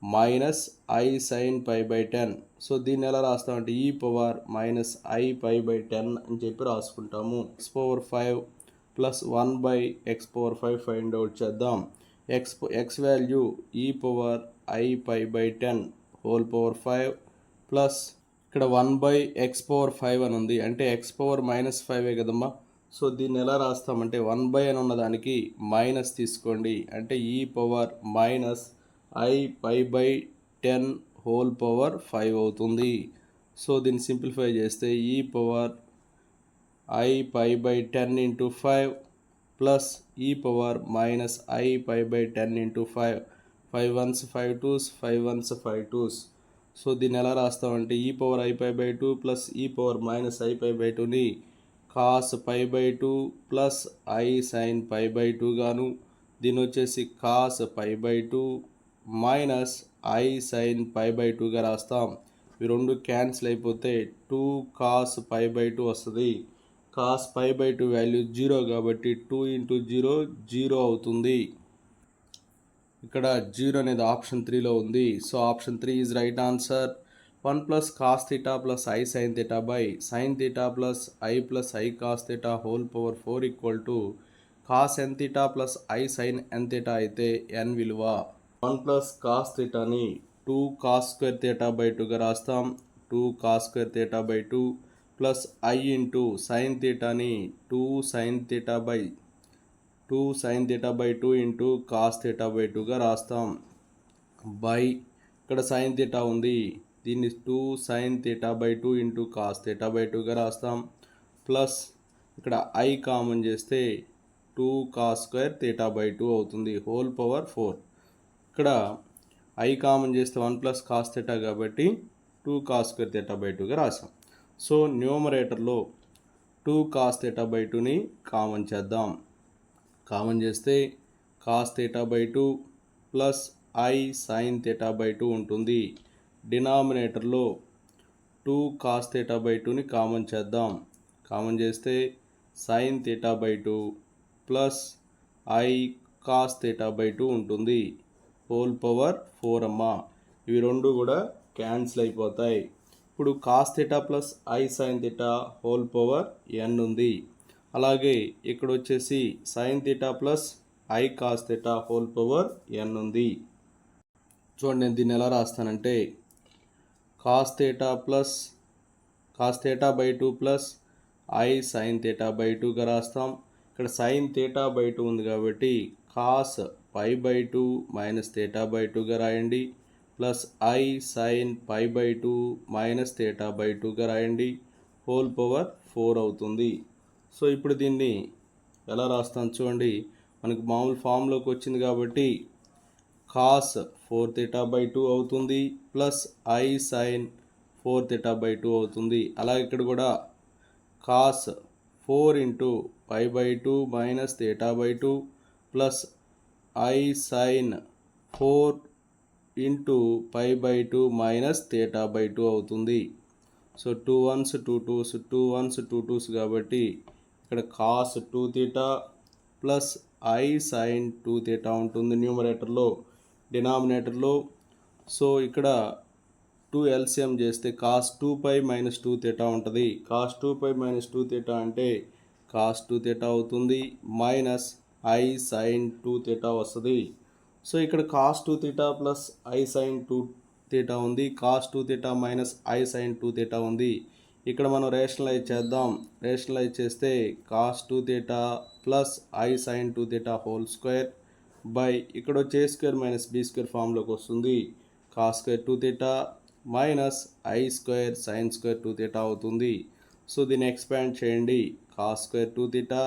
minus i sine pi by 10. So దీన్ని ఎలా రాస్తామంటే e power minus i pi by 10 అని చెప్పి రాసుకుంటాము. X power 5 plus 1/x power 5 find out చేద్దాం. X value e power i pi by 10 whole power 5 plus ఇక్కడ 1/x power 5 అని ఉంది అంటే x పవర్ మైనస్ 5 కదమ్మా. సో దీన్ని ఎలా రాస్తామంటే 1 అని ఉన్నదానికి మైనస్ తీసుకోండి అంటే e power minus i pi by 10 whole power 5 అవుతుంది. సో దీన్ని సింప్లిఫై చేస్తే ఈ power i pi by 10 into 5 plus e power minus i pi by 10 into 5 5 1s 5 2s 5 1s 5 2s. So దీన్ని ఎలా రాస్తామంటే e power i pi by 2 plus e power minus i pi by 2ని cos pi by 2 plus I sine pi by 2 గాను, దీని వచ్చేసి cos pi by 2 minus i sine pi by 2గా రాస్తాం. ఇవి రెండు క్యాన్సిల్ అయిపోతే 2 కాస్ పై బై 2 వస్తుంది. కాస్ పై బై 2 వాల్యూ 0 కాబట్టి 2 ఇంటూ 0 0 అవుతుంది. ఇక్కడ 0 అనేది ఆప్షన్ 3లో ఉంది. So option 3 is right answer. 1 plus cos theta plus I sine theta by sine theta plus i cos theta whole power 4 equal to cos n theta plus I sine n theta అయితే n విలువ 1 plus cos థీటాని 2 cos square theta by 2గా రాస్తాం. 2 cos square theta by 2 plus I into sine థీటాని 2 sine theta by 2 into cos theta by 2గా రాస్తాం. By ఇక్కడ sine theta ఉంది, దీన్ని 2 sine theta by 2 into cos theta by 2గా రాస్తాం. ప్లస్ ఇక్కడ ఐ కామన్ చేస్తే 2 కాస్ స్క్వేర్ థీటా బై 2 అవుతుంది హోల్ పవర్ 4. ఇక్కడ ఐ కామన్ చేస్తే 1 ప్లస్ కాస్ థీటా కాబట్టి 2 కాస్ స్క్వేర్ థీటా బై 2గా రాసాం. సో న్యూమరేటర్లో 2 కాస్ థీటా బై 2ని కామన్ చేద్దాం. కామన్ చేస్తే cos theta by 2 plus I sine theta by 2 ఉంటుంది. డినామినేటర్లో 2 కాస్ థీటా బై 2ని కామన్ చేద్దాం. కామన్ చేస్తే sign theta by 2 plus i cos theta by 2 ఉంటుంది హోల్ పవర్ 4 అమ్మ. ఇవి రెండు కూడా క్యాన్సిల్ అయిపోతాయి. ఇప్పుడు cos theta plus I sine theta whole power n ఉంది. అలాగే ఇక్కడ వచ్చేసి sine theta plus i cos theta whole power n ఉంది. చూడండి నేను దీన్ని ఎలా రాస్తానంటే cos theta plus cos theta by 2 plus I sine theta by 2గా రాస్తాం. ఇక్కడ సైన్ థీటా బై 2 ఉంది కాబట్టి cos pi by 2 minus theta by 2గా రాయండి, plus I sine pi by 2 minus theta by 2గా రాయండి, హోల్ పవర్ 4 అవుతుంది. సో ఇప్పుడు దీన్ని ఎలా రాస్తాం చూడండి. మనకు మామూలు ఫామ్లోకి వచ్చింది కాబట్టి కాస్ 4 థీటా బై 2 అవుతుంది, plus I sine 4 theta by 2 అవుతుంది. అలాగే ఇక్కడ కూడా cos 4 into pi by 2 minus theta by 2 plus I sine 4 into pi by 2 minus theta by 2 అవుతుంది. So 2 1s 2 2s 2 1s 2 2s కాబట్టి ఇక్కడ cos 2 theta plus I sine 2 theta ఉంటుంది న్యూమరేటర్లో, డినామినేటర్లో. సో ఇక్కడ 2 ఎల్సిఎం చేస్తే కాస్ 2 పై మైనస్ 2 థీటా ఉంటుంది. Cos 2 pi minus 2 theta అంటే కాస్ 2 థీటా అవుతుంది, మైనస్ ఐ సైన్ 2 థీటా వస్తుంది. సో ఇక్కడ cos 2 theta plus I sine 2 theta ఉంది, cos 2 theta minus i sine 2 theta ఉంది. ఇక్కడ మనం రేషనలైజ్ చేద్దాం. రేషనలైజ్ చేస్తే cos 2 theta plus I sine 2 theta whole square by ఇక్కడ వచ్చే స్క్వేర్ మైనస్ బి స్క్వేర్ ఫామ్లోకి వస్తుంది. Cos square 2 theta minus i square sine square 2 theta అవుతుంది. సో దీన్ని ఎక్స్పాండ్ చేయండి. Cos square 2 theta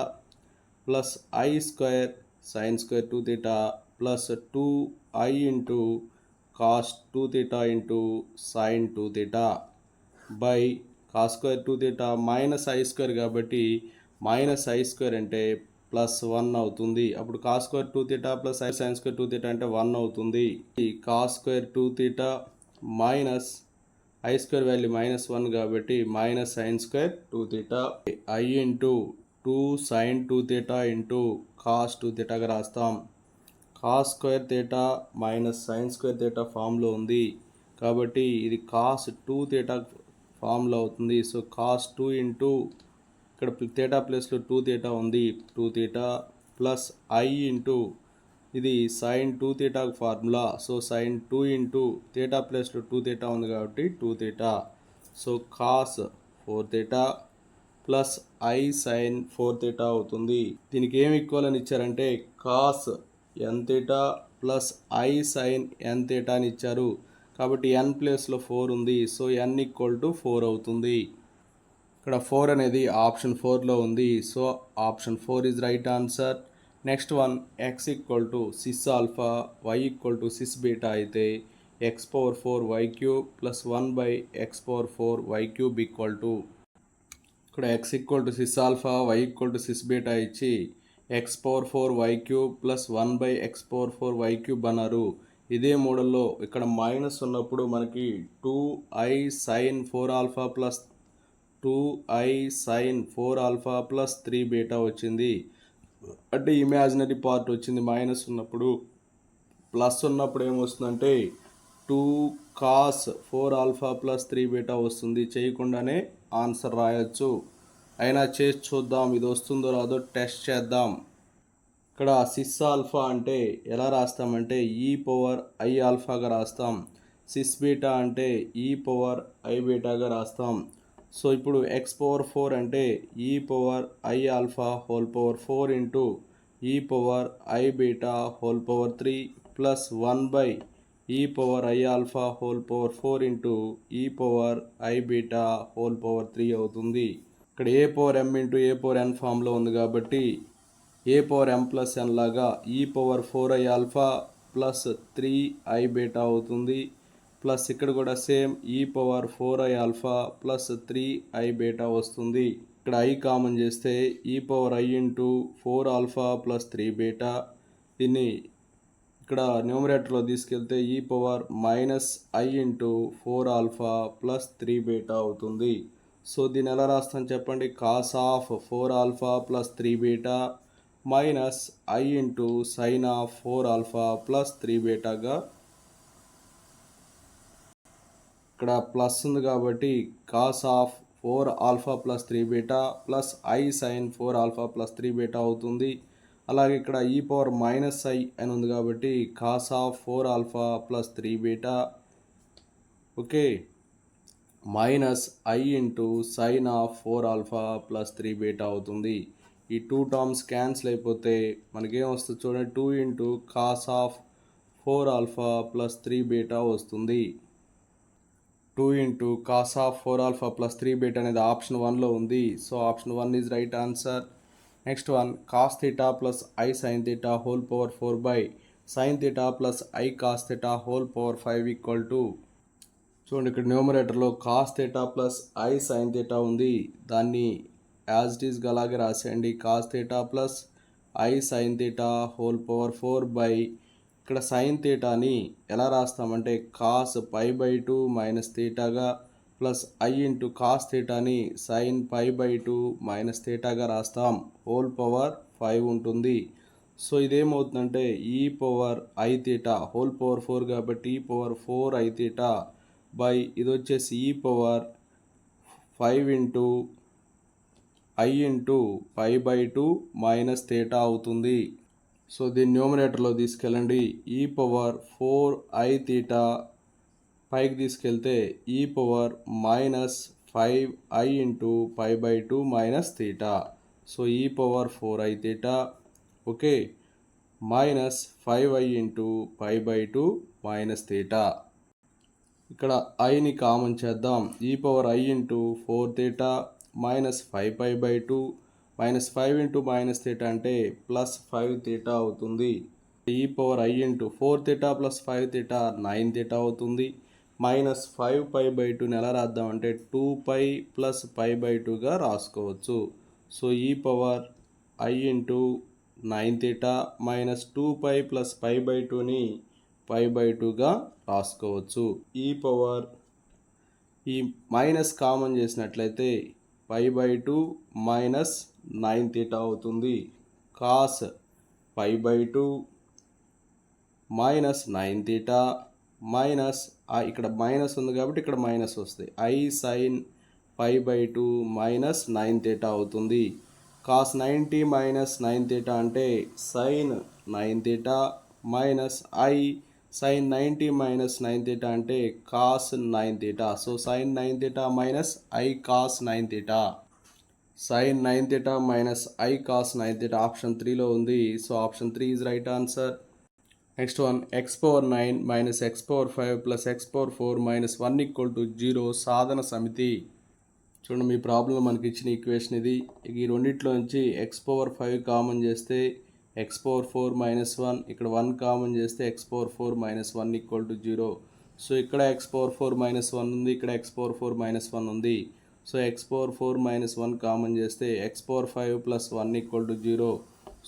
plus i square sine square 2 theta plus 2i into cos 2 theta into sine 2 theta by cos square 2 theta minus i square కాబట్టి minus i square అంటే plus 1 అవుతుంది. అప్పుడు cos square 2 theta plus I sine square 2 theta అంటే 1 అవుతుంది. ఈ cos square 2 theta minus i square value minus 1 కాబట్టి minus sine square 2 theta i into 2 sine 2 theta into cos 2 థీటాగా రాస్తాం. Cos square theta minus sine square theta ఫామ్లో ఉంది కాబట్టి ఇది కాస్ 2 థీటా ఫామ్లో అవుతుంది. సో కాస్ 2 ఇంటూ ఇక్కడ థీటా ప్లేస్లో 2 థీటా ఉంది, 2 థీటా ప్లస్ ఐ ఇంటూ ఇది sine 2 theta formula. So sine 2 into theta ప్లేస్లో 2 థీటా ఉంది కాబట్టి 2 theta. So cos 4 theta plus I sine 4 theta అవుతుంది. దీనికి ఏమి ఈక్వల్ అని ఇచ్చారంటే cos n theta plus I sine n theta అని ఇచ్చారు కాబట్టి ఎన్ ప్లేస్లో 4 ఉంది. సో ఎన్ ఈక్వల్ టు 4 అవుతుంది. ఇక్కడ 4 అనేది ఆప్షన్ 4లో ఉంది. So option 4 is right answer. Next one x equal to cis alpha y equal to cis beta అయితే x power 4 y cube plus 1 by x power 4 y cube equal to ఇక్కడ x equal to cis alpha y equal to cis beta ఇచ్చి x power 4 y cube plus 1 by x power 4 y cube అన్నారు. ఇదే మోడల్లో ఇక్కడ minus ఉన్నప్పుడు మనకి 2i sine 4 alpha plus 2i sine 4 alpha plus 3 beta వచ్చింది. అంటే ఇమాజినరీ పార్ట్ వచ్చింది మైనస్ ఉన్నప్పుడు. ప్లస్ ఉన్నప్పుడు ఏమొస్తుందంటే 2 కాస్ 4 ఆల్ఫా ప్లస్ 3 బీటా వస్తుంది. చేయకుండానే ఆన్సర్ రాయొచ్చు. అయినా చేసి చూద్దాం ఇది వస్తుందో రాదో టెస్ట్ చేద్దాం. ఇక్కడ సిస్ ఆల్ఫా అంటే ఎలా రాస్తామంటే ఈ పవర్ ఐ ఆల్ఫాగా రాస్తాం. సిస్ బీటా అంటే ఈ పవర్ ఐ బీటాగా రాస్తాం. సో ఇప్పుడు ఎక్స్ పవర్ 4 అంటే e power i alpha whole power 4 into e power i beta whole power 3 plus 1 by e power i alpha whole power 4 into e power i beta whole power 3 అవుతుంది. ఇక్కడ a power m into a power n ఫామ్లో ఉంది కాబట్టి ఏ power ఎం plus ఎన్ లాగా ఈ power 4i alpha plus 3i beta అవుతుంది. Plus ఇక్కడ కూడా సేమ్ ఈ power 4i alpha plus 3i beta వస్తుంది. ఇక్కడ ఐ కామన్ చేస్తే ఈ power i into 4 alpha plus 3 beta. దీన్ని ఇక్కడ న్యూమరేటర్లో తీసుకెళ్తే ఈ power minus i into 4 alpha plus 3 beta అవుతుంది. సో దీన్ని ఎలా రాస్తాను చెప్పండి. Cos of 4 alpha plus 3 beta minus i into sine of 4 alpha plus 3 బీటాగా ఇక్కడ ప్లస్ ఉంది కాబట్టి cos of 4 alpha plus 3 beta plus I sine 4 alpha plus 3 beta అవుతుంది. అలాగే ఇక్కడ ఈ పవర్ మైనస్ ఐ అని ఉంది కాబట్టి cos of 4 alpha plus 3 beta okay minus i into sine of 4 alpha plus 3 beta అవుతుంది. ఈ 2 టర్మ్స్ క్యాన్సిల్ అయిపోతే మనకేం వస్తుంది చూడండి, 2 into cos of 4 alpha plus 3 beta వస్తుంది. 2 into cos of 4 alpha plus 3 beta అనేది ఆప్షన్ 1లో ఉంది. So option 1 is right answer. Next one, cos theta plus I sine theta whole power 4 by sine theta plus i cos theta whole power 5 equal to, చూడండి ఇక్కడ న్యూమరేటర్లో cos theta plus I sine theta ఉంది, దాన్ని as it ఈస్గా అలాగే రాసేయండి. Cos theta plus I sine theta whole power 4 by, ఇక్కడ sine థీటాని ఎలా రాస్తామంటే కాస్ పై బై 2 మైనస్ థీటాగా, ప్లస్ ఐ ఇంటూ కాస్ థీటాని సైన్ పై బై 2 మైనస్ థీటాగా రాస్తాం. హోల్ పవర్ 5 ఉంటుంది. సో ఇదేమవుతుందంటే e power i theta whole power 4 కాబట్టి ఈ పవర్ 4 ఐ థీటా బై ఇది వచ్చేసి ఈ power 5 into i into pi by 2 minus theta అవుతుంది. సో దీన్ని న్యూమరేటర్లో తీసుకెళ్ళండి. ఈ పవర్ 4 ఐ థీటా పైకి తీసుకెళ్తే ఈ power minus 5 i into pi by 2 minus theta. So ఈ power 4 i theta okay minus 5 i into pi by 2 minus theta. ఇక్కడ ఐని కామన్ చేద్దాం. E power i into 4 theta minus 5 pi by 2 minus 5 into minus theta అంటే plus 5 theta అవుతుంది. E power i into 4 theta plus 5 theta 9 theta అవుతుంది. Minus 5 pi by 2ని ఎలా రాద్దామంటే 2 pi plus pi by 2గా రాసుకోవచ్చు. So ఈ power i into 9 theta minus 2 pi plus pi by 2ని pi by 2గా రాసుకోవచ్చు. ఈ పవర్ ఈ మైనస్ కామన్ చేసినట్లయితే పై బై 2 మైనస్ 9 థీటా అవుతుంది. Cos pi by 2 minus 9 theta minus ఇక్కడ మైనస్ ఉంది కాబట్టి ఇక్కడ మైనస్ వస్తాయి. I sine pi by 2 minus 9 theta అవుతుంది. కాస్ 90 మైనస్ 9 థీటా అంటే sine 9 theta minus i sine 90 minus 9 theta అంటే cos 9 theta. So sine 9 theta minus i cos 9 theta. Sine 9 theta minus i cos 9 theta option 3లో ఉంది. So option 3 is right answer. Next one, X power 9 minus X power 5 plus X power 4 minus 1 equal to 0 సాధన సమితి. చూడండి మీ ప్రాబ్లంలో మనకి ఇచ్చిన equation ఇది. ఈ రెండిట్లో నుంచి ఎక్స్ పవర్ 5 కామన్ చేస్తే ఎక్స్ పవర్ 4 మైనస్ 1, ఇక్కడ 1 కామన్ చేస్తే x power 4 minus 1 equal to 0. So ఇక్కడ ఎక్స్ పవర్ 4 మైనస్ 1 ఉంది, ఇక్కడ ఎక్స్ పవర్ 4 మైనస్ 1 ఉంది. So x power 4 minus 1 common చేస్తే x power 5 plus 1 equal to 0.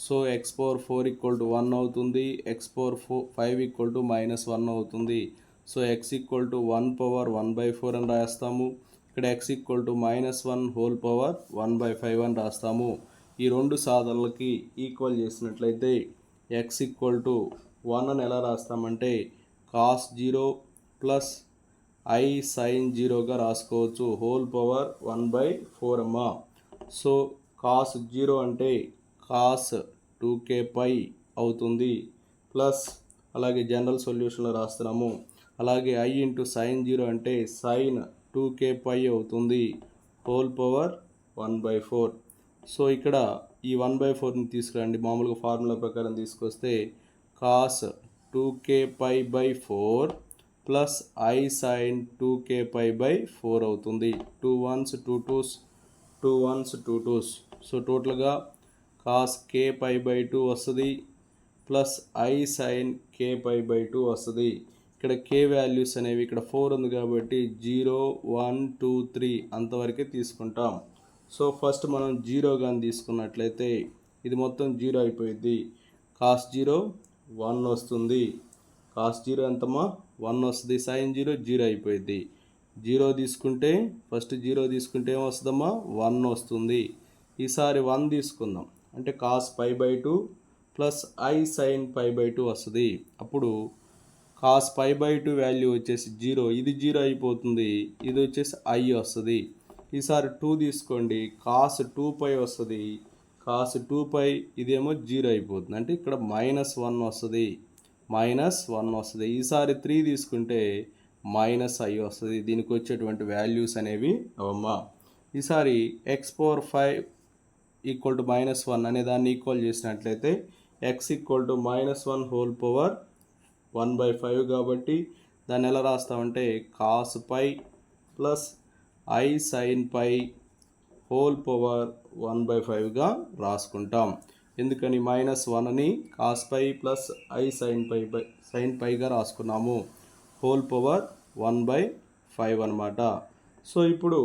So x power 4 equal to 1 అవుతుంది, x power 5 equal to minus 1 అవుతుంది. So X equal to 1 power 1/4 అని రాస్తాము. ఇక్కడ x equal to minus 1 whole power 1/5 అని రాస్తాము. ఈ రెండు సాధనలకి ఈక్వల్ చేసినట్లయితే ఎక్స్ ఈక్వల్ టు 1 అని ఎలా రాస్తామంటే కాస్ 0 ప్లస్ ఐ సైన్ 0గా రాసుకోవచ్చు. హోల్ పవర్ 1/4 అమ్మా. సో కాస్ 0 అంటే కాస్ 2k పై అవుతుంది ప్లస్ అలాగే జనరల్ సొల్యూషన్లో రాస్తున్నాము. అలాగే ఐ ఇంటూ సైన్ 0 అంటే సైన్ 2k పై అవుతుంది. Whole power 1/4. సో ఇక్కడ ఈ 1/4ని తీసుకురండి. మామూలుగా ఫార్ములా ప్రకారం తీసుకొస్తే cos 2k pi by 4 plus I sine 2k pi by 4 అవుతుంది. 2 1s 2 2s 2 1s 2 2s. So టోటల్గా కాస్ k పై బై 2 వస్తుంది plus I sine k pi by 2 వస్తుంది. ఇక్కడ k వాల్యూస్ అనేవి ఇక్కడ 4 ఉంది కాబట్టి 0 1 2 3 అంతవరకే తీసుకుంటాం. సో ఫస్ట్ మనం 0 కానీ తీసుకున్నట్లయితే ఇది మొత్తం 0 అయిపోయింది. కాస్ 0 1 వస్తుంది. కాస్ 0 ఎంతమ్మా 1 వస్తుంది. సైన్ 0 0 అయిపోయింది. 0 తీసుకుంటే ఫస్ట్ 0 తీసుకుంటే ఏమొస్తుందమ్మా 1 వస్తుంది. ఈసారి 1 తీసుకుందాం అంటే cos pi by 2 plus I sine pi by 2 వస్తుంది. అప్పుడు కాస్ పై బై 2 వాల్యూ వచ్చేసి 0, ఇది 0 అయిపోతుంది, ఇది వచ్చేసి ఐ వస్తుంది. ఈసారి 2 తీసుకోండి, కాస్ 2 పై వస్తుంది. కాస్ 2 పై ఇదేమో 0 అయిపోతుంది అంటే ఇక్కడ -1 వస్తుంది, -1 వస్తుంది. ఈసారి 3 తీసుకుంటే మైనస్ ఐ వస్తుంది. దీనికి వచ్చేటువంటి వాల్యూస్ అనేవి అవమ్మా. ఈసారి x⁵ ఈక్వల్ టు -1 అనే దాన్ని ఈక్వల్ చేసినట్లయితే x equal to -1 whole power 1/5 కాబట్టి దాన్ని ఎలా రాస్తామంటే cos π plus I sin π whole power 1/5గా రాసుకుంటాం. ఎందుకని -1ని cos π ప్లస్ I sin πగా రాసుకున్నాము. హోల్ పవర్ 1/5 అనమాట. సో ఇప్పుడు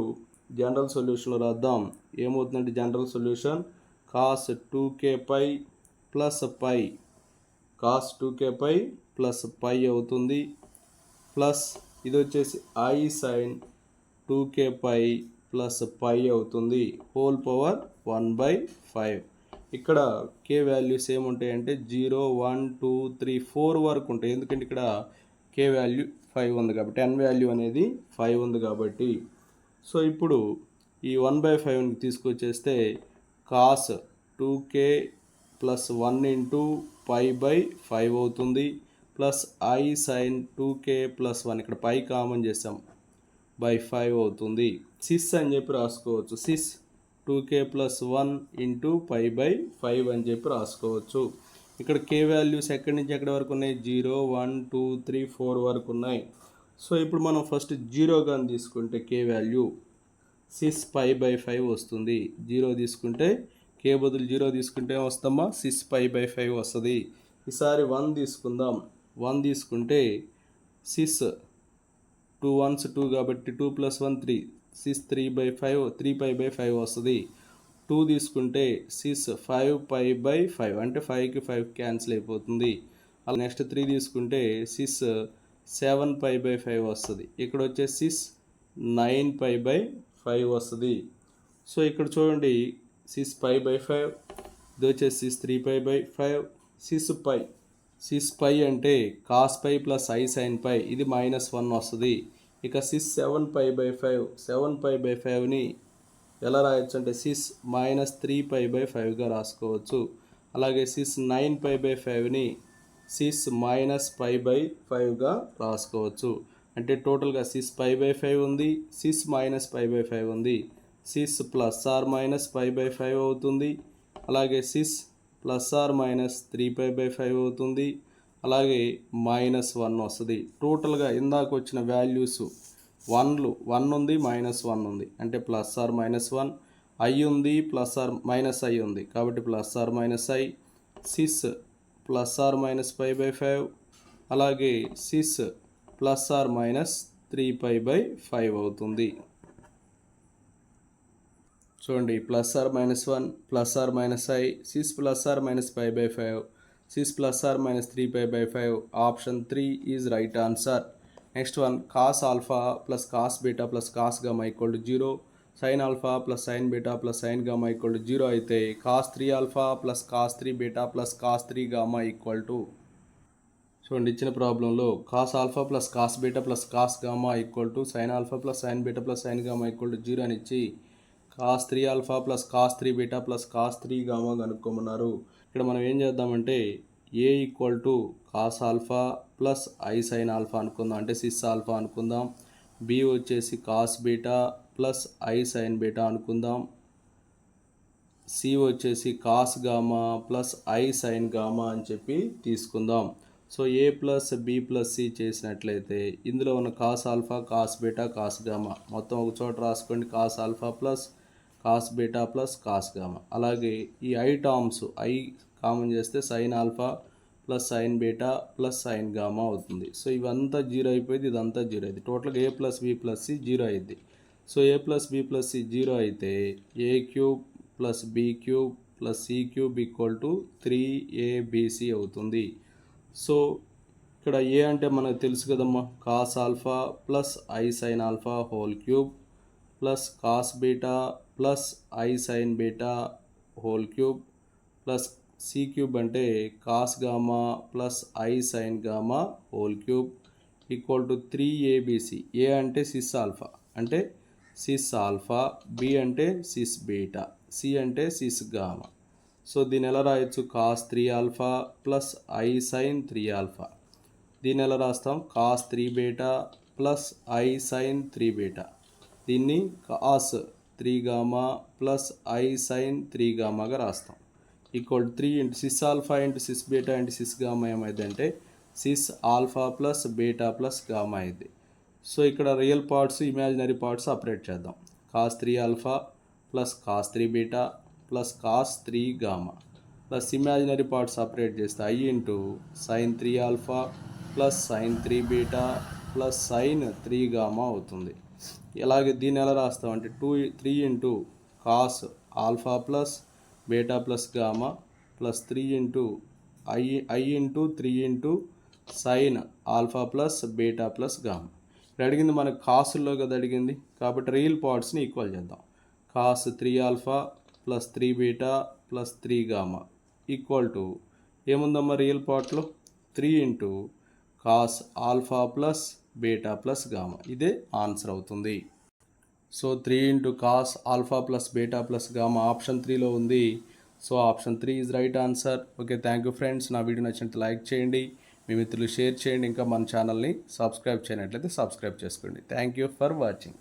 జనరల్ సొల్యూషన్లో రాద్దాం. ఏమవుతుందంటే general solution cos 2kπ plus π cos 2kπ plus π అవుతుంది. ప్లస్ ఇది వచ్చేసి I sin 2kπ ప్లస్ π అవుతుంది. Whole power 1/5. ఇక్కడ k వాల్యూస్ ఏముంటాయంటే 0, 1, 2, 3, 4 వరకు ఉంటాయి. ఎందుకంటే ఇక్కడ k వాల్యూ 5 ఉంది కాబట్టి n వాల్యూ అనేది 5 ఉంది కాబట్టి. సో ఇప్పుడు ఈ 1/5ని తీసుకొచ్చేస్తే cos 2k ప్లస్ 1 ఇంటూ π/5 అవుతుంది. Plus I sin 2k plus 1 ఇక్కడ పై కామన్ చేసాం /5 అవుతుంది. సిస్ అని చెప్పి రాసుకోవచ్చు. సిస్ 2k ప్లస్ 1 ఇంటూ π/5 అని చెప్పి రాసుకోవచ్చు. ఇక్కడ k వాల్యూస్ ఎక్కడి నుంచి ఎక్కడి వరకు ఉన్నాయి? 0, 1, 2, 3, 4 వరకు ఉన్నాయి. సో ఇప్పుడు మనం ఫస్ట్ 0 కానీ తీసుకుంటే k వాల్యూ సిస్ π/5 వస్తుంది. 0 తీసుకుంటే k బదులు 0 తీసుకుంటే వస్తామా సిస్ π/5 వస్తుంది. ఈసారి 1 తీసుకుందాం. 1 తీసుకుంటే సిస్ 2 1s 2 కాబట్టి 2 + 1 3 సిస్ 3/5 3π/5 వస్తుంది. 2 తీసుకుంటే సిస్ 5π/5 అంటే 5కి 5 క్యాన్సిల్ అయిపోతుంది. అలా నెక్స్ట్ 3 తీసుకుంటే సిస్ 7π/5 వస్తుంది. ఇక్కడ వచ్చే సిస్ 9π/5 వస్తుంది. సో ఇక్కడ చూడండి సిస్ π/5, ఇది వచ్చేసి సిస్ 3π/5, సిస్ π అంటే cos π ప్లస్ I sin π ఇది -1 వస్తుంది. ఇక సిస్ 7π/5 7π/5ని ఎలా రాయొచ్చు అంటే సిస్ -3π/5గా రాసుకోవచ్చు. అలాగే సిస్ 9π/5ని సిస్ -π/5గా రాసుకోవచ్చు. అంటే టోటల్గా సిస్ π/5 ఉంది, సిస్ -π/5 ఉంది. సిస్ +/- అవుతుంది. అలాగే సిస్ +/- అవుతుంది. అలాగే -1 వస్తుంది. టోటల్గా ఇందాక వచ్చిన వాల్యూస్ 1 ఉంది, -1 ఉంది. అంటే +/- I ఉంది, +/- ఉంది కాబట్టి +/- సిస్ +/- అలాగే సిస్ +/- అవుతుంది. చూడండి +/- +/- cis +/- cis +/- option 3 is right answer. Next one cos alpha plus cos beta plus cos gamma equal to 0, sin alpha plus sin beta plus sin gamma equal to 0 అయితే cos 3 alpha plus cos 3 beta plus cos 3 gamma equal to చూడండి ఇచ్చిన ప్రాబ్లంలో cos alpha plus cos beta plus cos gamma equal to sin alpha plus sin beta plus sin gamma equal to 0 అని ఇచ్చి cos 3 alpha plus cos 3 beta plus cos 3 gamma కనుక్కోమన్నారు. ఇక్కడ మనం ఏం చేద్దామంటే a equal to cos alpha plus I sin alpha అనుకుందాం, అంటే cis alpha అనుకుందాం. b వచ్చేసి cos beta plus I sin beta అనుకుందాం. c వచ్చేసి cos gamma plus I sin gamma అని చెప్పి తీసుకుందాం. So a plus b plus c చేసినట్లయితే ఇందులో ఉన్న cos alpha cos beta cos gamma మొత్తం ఒక చోట రాసుకోండి. cos alpha plus cos beta plus cos gamma. అలాగే ఈ I టర్మ్స్ I కామన్ చేస్తే sin alpha plus sin beta plus sin gamma అవుతుంది. సో ఇవంతా 0 అయిపోయింది, ఇదంతా 0 అయింది. టోటల్గా a plus b plus c 0 అయింది. So a plus b plus c 0 అయితే a³ plus b³ plus c³ equal to 3abc అవుతుంది. సో ఇక్కడ a అంటే మనకు తెలుసు కదమ్మా, cos alpha plus I sin alpha whole cube plus cos beta plus I sin beta whole cube plus c³ అంటే cos gamma plus I sin gamma whole cube equal to 3abc. a అంటే cis alpha అంటే cis alpha, b అంటే cis beta, c అంటే cis gamma. So దీన్ని ఎలా రాయొచ్చు? cos 3 alpha plus I sin 3 alpha. దీన్ని ఎలా రాస్తాం? cos 3 beta plus I sine 3 beta, దీన్ని cos 3 gamma plus I sine 3 గామాగా రాస్తాం. Equal 3 into cis alpha into cis beta into cis gamma ఏమైందంటే cis alpha plus beta plus gamma అయింది. So ఇక్కడ real parts imaginary parts separate చేద్దాం. Cos 3 alpha plus cos 3 beta plus cos 3 gamma plus imaginary parts separate చేస్తే i into sine 3 alpha plus sine 3 beta plus sine 3 gamma అవుతుంది. ఇలాగే దీన్ని ఎలా రాస్తామంటే 3 into cos alpha plus beta plus gamma plus 3 into i into 3 into sine alpha plus beta plus gamma. ఇక్కడ అడిగింది మనకు కాసుల్లో కదా అడిగింది, కాబట్టి రియల్ పార్ట్స్ని ఈక్వల్ చేద్దాం. Cos 3 alpha plus 3 beta plus 3 gamma equal to ఏముందమ్మా రియల్ పార్ట్లో 3 into cos alpha plus beta plus gamma. ఇదే ఆన్సర్ అవుతుంది. So 3 into cos alpha plus beta plus gamma option 3లో ఉంది. So option 3 is right answer. Okay, thank you friends. నా video నచ్చినట్టు like చేయండి, మీ మిత్రులు షేర్ చేయండి, ఇంకా మన ఛానల్ని సబ్స్క్రైబ్ చేయనట్లయితే సబ్స్క్రైబ్ చేసుకోండి. Thank you for watching.